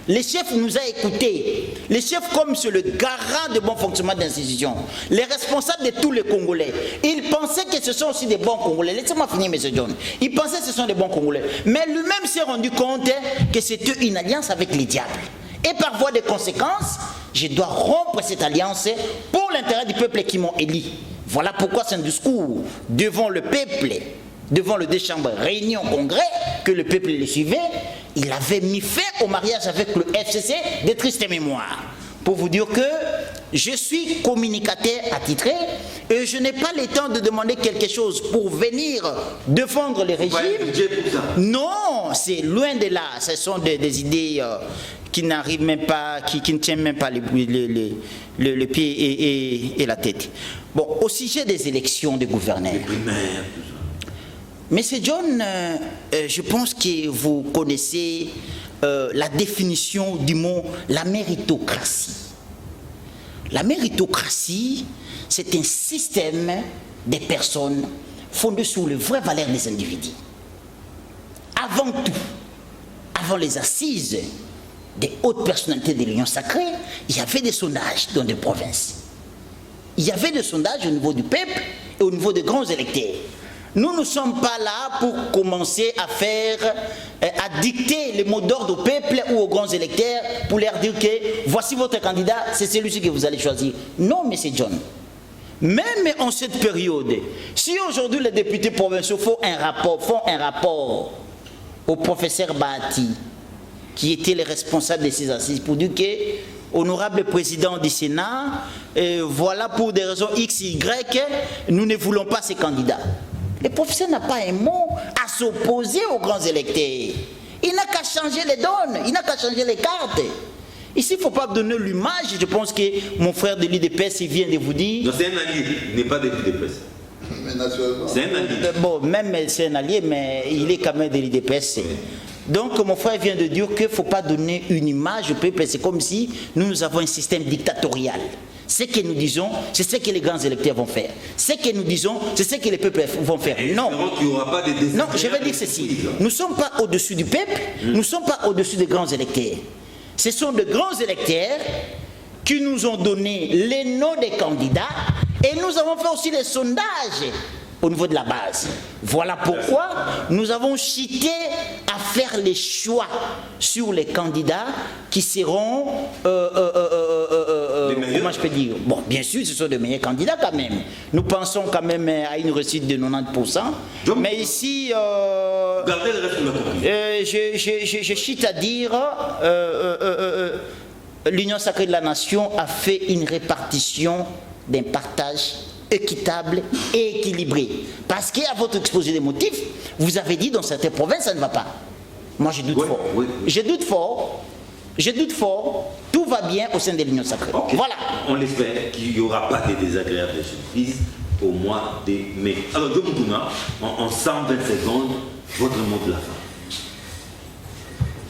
Les chefs nous ont écoutés. Les chefs, comme c'est le garant de bon fonctionnement d'institutions, les responsables de tous les Congolais, ils pensaient que ce sont aussi des bons Congolais. Laissez-moi finir, M. John. Ils pensaient que ce sont des bons Congolais. Mais lui-même s'est rendu compte que c'était une alliance avec les diables. Et par voie de conséquence, je dois rompre cette alliance pour l'intérêt du peuple qui m'ont élu. Voilà pourquoi c'est un discours devant le peuple, devant le deux chambres réunion congrès, que le peuple le suivait. Il avait mis fin au mariage avec le FCC de triste mémoire. Pour vous dire que je suis communicateur attitré et je n'ai pas le temps de demander quelque chose pour venir défendre le régime. Non, c'est loin de là. Ce sont des idées qui n'arrivent même pas, qui ne tiennent même pas le pied et la tête. Bon, au sujet des élections des gouverneurs. Monsieur John, je pense que vous connaissez la définition du mot la méritocratie. La méritocratie, c'est un système de personnes fondé sur les vraies valeurs des individus. Avant tout, avant les assises des hautes personnalités de l'Union sacrée, il y avait des sondages dans des provinces. Il y avait des sondages au niveau du peuple et au niveau des grands électeurs. Nous ne sommes pas là pour commencer à à dicter les mots d'ordre au peuple ou aux grands électeurs pour leur dire que voici votre candidat, c'est celui-ci que vous allez choisir. Non, M. John. Même en cette période, si aujourd'hui les députés provinciaux font un rapport au professeur Bahati, qui était le responsable de ces assises, pour dire que, honorable président du Sénat, voilà pour des raisons X, Y, nous ne voulons pas ces candidats. Le professeur n'a pas un mot à s'opposer aux grands électeurs. Il n'a qu'à changer les donnes, il n'a qu'à changer les cartes. Ici, il ne faut pas donner l'image. Je pense que mon frère de l'IDPS, il vient de vous dire... Non, c'est un allié, il n'est pas de l'IDPS. Mais naturellement. C'est un allié. Bon, même c'est un allié, mais il est quand même de l'IDPS. Donc, mon frère vient de dire qu'il ne faut pas donner une image au peuple. C'est comme si nous avons un système dictatorial. Ce que nous disons, c'est ce que les grands électeurs vont faire. Ce que nous disons, c'est ce que les peuples vont faire. Non. Non, je vais dire ceci. Nous ne sommes pas au-dessus du peuple, nous ne sommes pas au-dessus des grands électeurs. Ce sont de grands électeurs qui nous ont donné les noms des candidats et nous avons fait aussi des sondages au niveau de la base. Voilà pourquoi nous avons cité à faire les choix sur les candidats qui seront, comment je peux dire, bon, bien sûr, ce sont de meilleurs candidats quand même. Nous pensons quand même à une réussite de 90%. Mais ici, Gardez le reste de la je chite à dire, l'Union sacrée de la nation a fait une répartition d'un partage équitable et équilibré. Parce qu'à votre exposé des motifs, vous avez dit dans certaines provinces, ça ne va pas. Moi, je doute fort. Oui. Je doute fort. Tout va bien au sein de l'Union sacrée. Okay. Voilà. On espère qu'il n'y aura pas de désagréables surprises au mois de mai. Alors, John Moukouna, en 120 secondes, votre mot de la fin.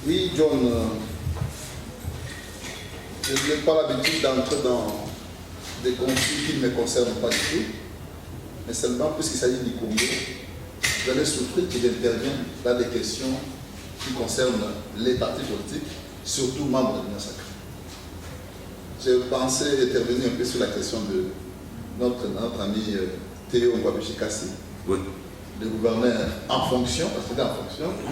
Oui, John, je n'ai pas l'habitude d'entrer dans des conflits qui ne me concernent pas du tout, mais seulement puisqu'il s'agit du Congo, vous allez souffrir qu'il intervienne dans des questions qui concernent les partis politiques, surtout membres de l'Union sacrée. J'ai pensé intervenir un peu sur la question de notre ami Théo Ngwabichikasi, oui, le gouverneur en fonction, parce qu'il est en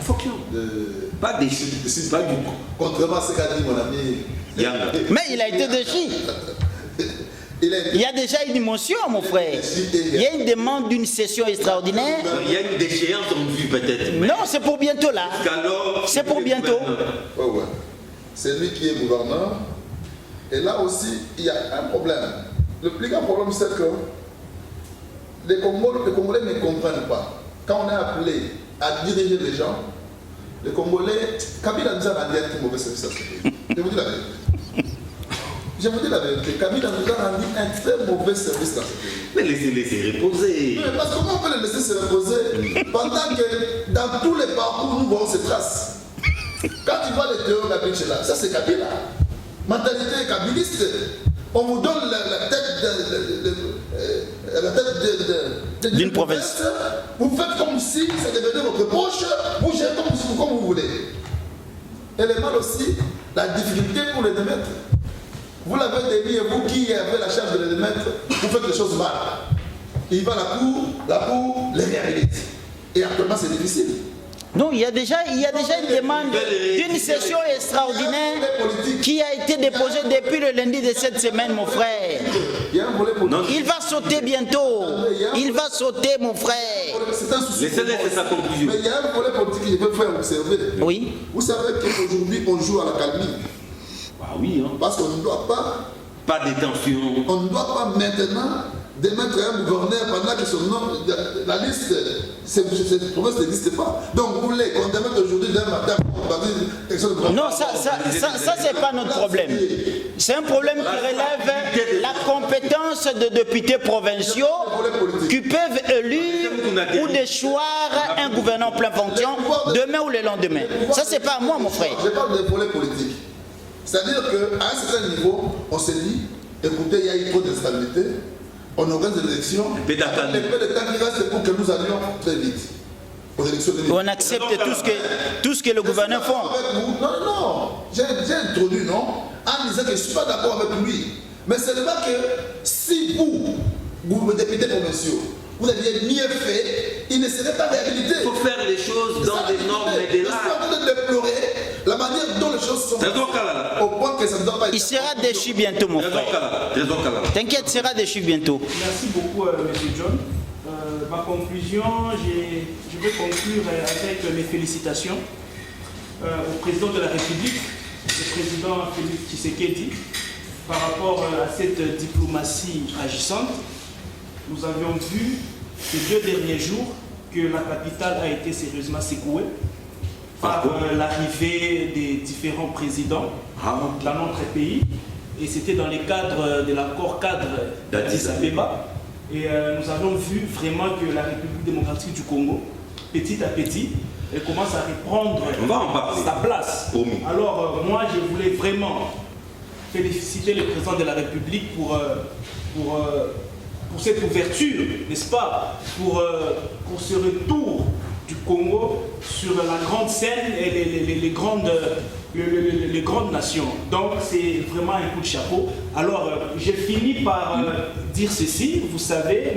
fonction de... Pas déçu. Pas du coup. Contrairement à ce qu'a dit mon ami... Mais il a été déchu. Il y a déjà une motion, mon frère. Il y a une demande d'une session extraordinaire. Il y a une déchéance en vue peut-être. Non, c'est pour bientôt là. C'est pour bientôt. Ouais, ouais. C'est lui qui est gouverneur. Et là aussi, il y a un problème. Le plus grand problème, c'est que les Congolais ne comprennent pas. Quand on est appelé à diriger les gens, les Congolais, Kabila nous a rendu un mauvais service à ce pays. Je vous dis la vérité. Je vous dis la vérité, Kabila nous a rendu un très mauvais service dans ce pays. Mais laissez reposer. Mais parce que comment on peut les laisser se reposer pendant que dans tous les parcours, nous voyons ces traces. Quand tu vois les Théo Ngwabiche là, ça c'est Kabila. Mentalité kabiliste. On vous donne la tête d'une province. Vous faites comme si ça devenait votre poche, vous gérez comme vous voulez. Et le mal aussi, la difficulté pour les démettre. Vous l'avez dit, vous qui avez la charge de les démettre, vous faites les choses mal. Il va la cour les réhabilite. Et actuellement, c'est difficile. Non, il y a déjà une demande d'une session extraordinaire qui a été déposée depuis le lundi de cette semaine, mon frère. Il va sauter bientôt. Il va sauter, mon frère. C'est un souci. Laissez-le, c'est sa conclusion. Mais il y a un volet politique que je veux faire observer. Oui. Vous savez qu'aujourd'hui, on joue à la calmie. Ah oui, hein. Parce qu'on ne doit pas, Pas de tension. on ne doit pas maintenant démettre un gouverneur pendant que son nom, la liste, cette promesse n'existe pas. Donc vous voulez qu'on démette aujourd'hui d'un matin pour dire quelque chose de Non, ça c'est pas notre problème. C'est un problème qui relève la compétence de députés provinciaux qui peuvent élire ou déchoir un gouverneur en pleine fonction demain ou le lendemain. Ça c'est pas à moi, mon frère. Je parle des volets politiques. C'est-à-dire qu'à un certain niveau, on s'est dit, écoutez, il y a eu trop d'instabilité, on organise des élections, peu d'attente. le peu de temps qui reste pour que nous allions très vite aux élections de On accepte tout ce que le gouverneur fait. Non, non, j'ai introduit, non, en disant que je ne suis pas d'accord avec lui. Mais c'est seulement que si vous, députés provinciaux, vous aviez mieux fait, il ne serait pas réhabilité. Il faut faire les choses dans des normes et des Je suis lacs. en train de déplorer la manière dont les choses sont au point que ça ne doit pas être. Il sera déchu bientôt, mon frère. T'inquiète, il sera déchu bientôt. Merci beaucoup, M. John. Ma conclusion, je vais conclure avec mes félicitations au président de la République, le président Félix Tshisekedi, par rapport à cette diplomatie agissante. Nous avions vu ces 2 derniers jours que la capitale a été sérieusement secouée par l'arrivée des différents présidents dans notre pays. Et c'était dans le cadre de l'accord cadre d'Addis Abeba. Et nous avons vu vraiment que la République démocratique du Congo, petit à petit, elle commence à reprendre sa place. Alors moi, je voulais vraiment féliciter le président de la République pour cette ouverture, n'est-ce pas, pour ce retour du Congo sur la grande scène et les grandes nations. Donc c'est vraiment un coup de chapeau. Alors j'ai fini par dire ceci, vous savez,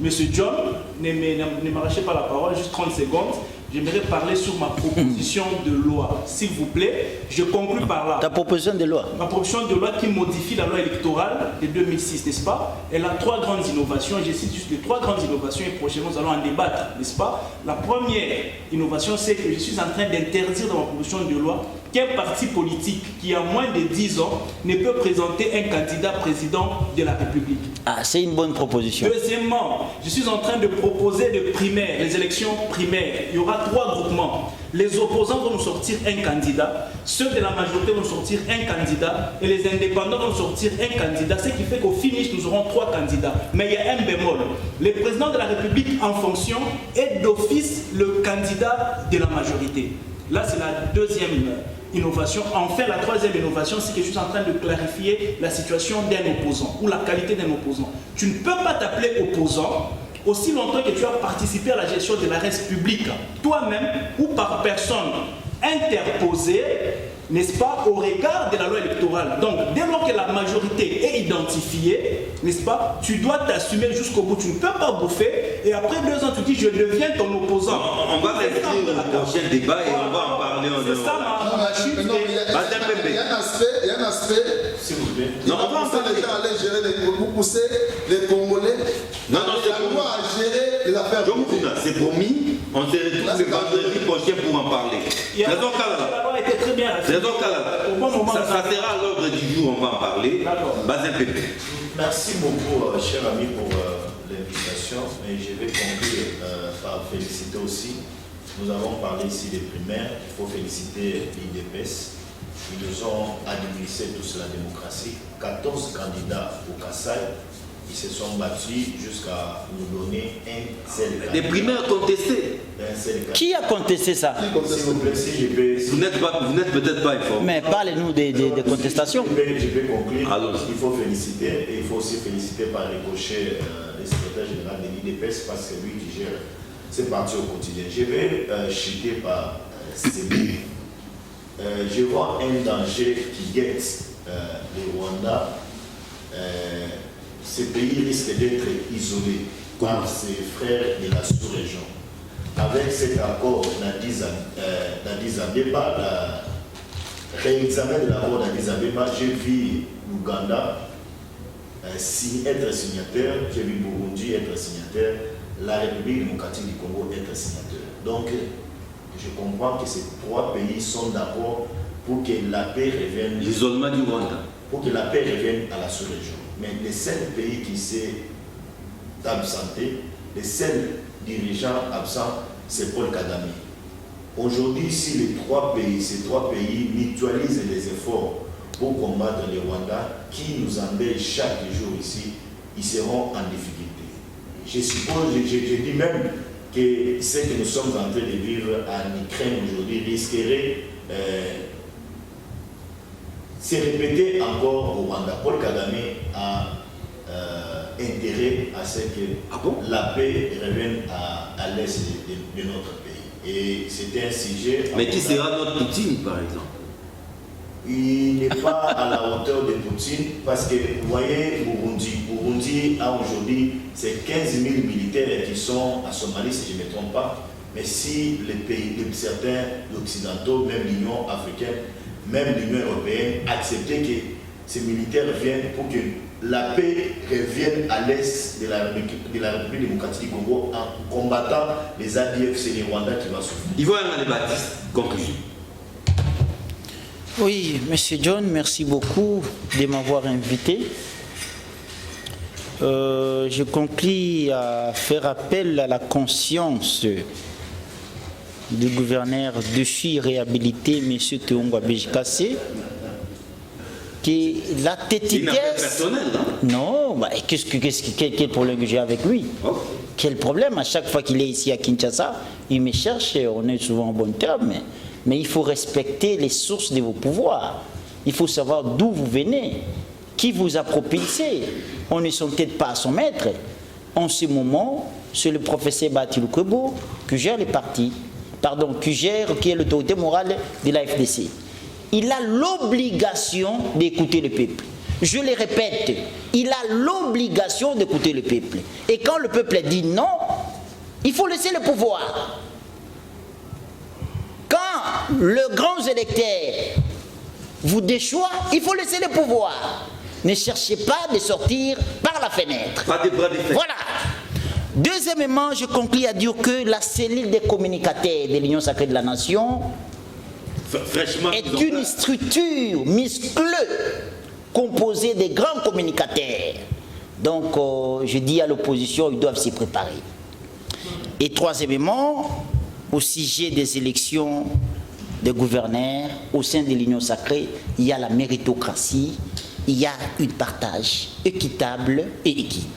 monsieur John, ne m'arrachez pas la parole, juste 30 secondes. J'aimerais parler sur ma proposition de loi. S'il vous plaît, je conclue par là. Ta proposition de loi? Ma proposition de loi qui modifie la loi électorale de 2006, n'est-ce pas? Elle a 3 grandes innovations. Je cite juste les 3 grandes innovations et prochainement nous allons en débattre, n'est-ce pas? La première innovation, c'est que je suis en train d'interdire dans ma proposition de loi qu'un parti politique qui a moins de 10 ans ne peut présenter un candidat président de la République. Ah, c'est une bonne proposition. Deuxièmement, je suis en train de proposer des primaires, les élections primaires. Il y aura 3 groupements. Les opposants vont nous sortir un candidat, ceux de la majorité vont nous sortir un candidat et les indépendants vont sortir un candidat, ce qui fait qu'au finish, nous aurons 3 candidats. Mais il y a un bémol. Le président de la République en fonction est d'office le candidat de la majorité. Là, c'est la deuxième innovation. Enfin, la troisième innovation, c'est que je suis en train de clarifier la situation d'un opposant ou la qualité d'un opposant. Tu ne peux pas t'appeler opposant aussi longtemps que tu as participé à la gestion de la res publique, toi-même ou par personne interposée, n'est-ce pas, au regard de la loi électorale. Donc, dès lors que la majorité est identifiée, n'est-ce pas, tu dois t'assumer jusqu'au bout. Tu ne peux pas bouffer et après 2 ans, tu dis je deviens ton opposant. On va rester au prochain débat et on va en parler en C'est ça ma chute. Il y a un aspect, s'il vous plaît. Non, on va en parler. Vous poussez les Congolais. Non, c'est la loi à gérer les affaires. C'est promis. On se retrouve le vendredi prochain pour en parler. La loi était très bien. Au bon moment, ça sera à l'ordre du jour, on va en parler. Bazin Pépé. Merci beaucoup, cher ami, pour l'invitation. Et je vais conclure par féliciter aussi. Nous avons parlé ici des primaires. Il faut féliciter l'IDPS. Ils nous ont administré tous la démocratie. 14 candidats au Kassai. Ils se sont battus jusqu'à nous donner un seul candidat. Des primaires contestés. Qui a contesté ça? S'il vous plaît, si je peux... Vous n'êtes peut-être pas informé. Mais parlez-nous des contestations. Je vais conclure. Alors, il faut féliciter, et il faut aussi féliciter par ricochet le secrétaire général de l'IDPS parce que lui qui gère ces partis au quotidien. Je vais chuter par celui. Je vois un danger qui guette le Rwanda. Ce pays risque d'être isolé par ses frères de la sous-région. Avec cet accord d'Addis Abeba, le réexamen de l'accord d'Addis Abeba, j'ai vu l'Ouganda être signataire, j'ai vu Burundi être signataire, la République démocratique du Congo être signataire. Donc, je comprends que ces 3 pays sont d'accord pour que la paix revienne. L'isolement du Rwanda. Pour que la paix revienne à la sous-région. Mais les seuls pays qui s'est absenté, les seuls dirigeants absents, c'est Paul Kagame. Aujourd'hui, si ces trois pays mutualisent les efforts pour combattre le Rwanda, qui nous embête chaque jour ici, ils seront en difficulté. Je suppose, je dis même que ce que nous sommes en train de vivre en Ukraine aujourd'hui risquerait se répéter encore au Rwanda. Paul Kagame a intérêt à ce que la paix revienne à l'est de notre pays. Et c'était un sujet... Mais qui sera notre Poutine, par exemple? Il n'est pas à la hauteur de Poutine parce que, vous voyez, Burundi a aujourd'hui, c'est 15 000 militaires qui sont à Somalie, si je ne me trompe pas. Mais si les pays, certains occidentaux, même l'Union africaine, même l'Union européenne, acceptaient que ces militaires viennent pour que la paix revienne à l'est de la République démocratique du Congo en combattant les ADF, c'est les Rwandais qui vont souffrir. Ils vont aller Baptiste, conclusion. Oui, Monsieur John, merci beaucoup de m'avoir invité. Je conclue à faire appel à la conscience du gouverneur déchu réhabilité, M. Teongwa Béjikassé, que la tétitesse... Non, bah, quel problème que j'ai avec lui? Quel problème? À chaque fois qu'il est ici à Kinshasa, il me cherche, on est souvent en bon terme, mais il faut respecter les sources de vos pouvoirs. Il faut savoir d'où vous venez, qui vous a propulsé. On ne sont peut-être pas son maître. En ce moment, c'est le professeur Batilou Kwebo qui gère les partis, qui est l'autorité morale de la FDC. Il a l'obligation d'écouter le peuple. Je le répète, il a l'obligation d'écouter le peuple. Et quand le peuple dit non, il faut laisser le pouvoir. Quand le grand électeur vous déchoit, il faut laisser le pouvoir. Ne cherchez pas de sortir par la fenêtre. Pas de bras de fer. Voilà. Deuxièmement, je conclue à dire que la cellule des communicateurs de l'Union sacrée de la Nation est une structure muscleuse composée de grands communicateurs. Donc, je dis à l'opposition, ils doivent s'y préparer. Et troisièmement, au sujet des élections de gouverneurs, au sein de l'Union sacrée, il y a la méritocratie, il y a un partage équitable et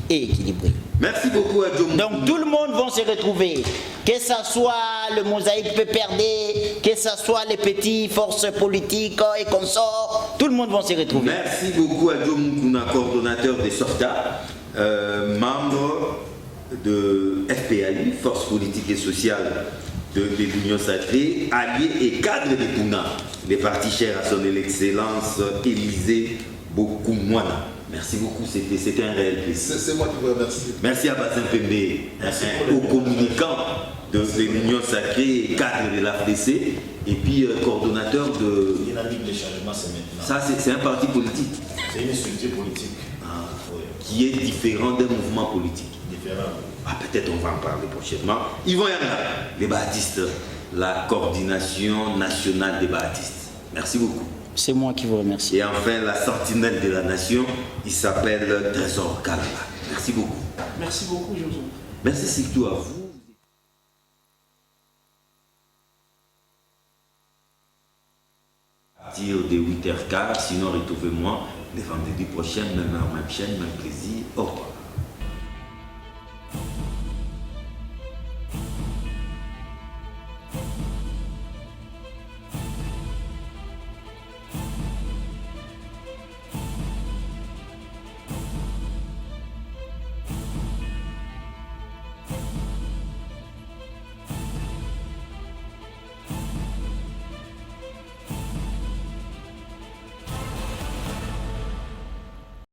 équilibré. Merci beaucoup à Dieu. Donc tout le monde va se retrouver, que ce soit le mosaïque PPRD, que ce soit les petites forces politiques et consorts, tout le monde va se retrouver. Merci beaucoup à Dieu Moukouna, coordonnateur des SOFTA, membre de FPAI, Force politique et sociale de l'Union sacrée, allié et cadre de Pouna, des partis chers à son excellence Élisée Bokoumouana. Merci beaucoup, c'était un réel plaisir. C'est moi qui vous remercie. Merci à Bassin Pembe, au communicant de l'Union sacrée, cadre de l'AFDC, et puis coordonnateur de... Dynamique des changements, c'est maintenant. Ça, c'est un parti politique. C'est une structure politique. Qui est différent d'un mouvement politique. Différent. Ah, peut-être on va en parler prochainement. Yvon Yanga, les baptistes, la coordination nationale des baptistes. Merci beaucoup. C'est moi qui vous remercie. Et enfin, la sentinelle de la nation, il s'appelle Trésor Kalala. Merci beaucoup. Merci beaucoup, Joseph. Merci surtout à vous. À partir de 8h15, sinon retrouvez-moi le vendredi prochain, même heure, même chaîne, même plaisir. Au revoir.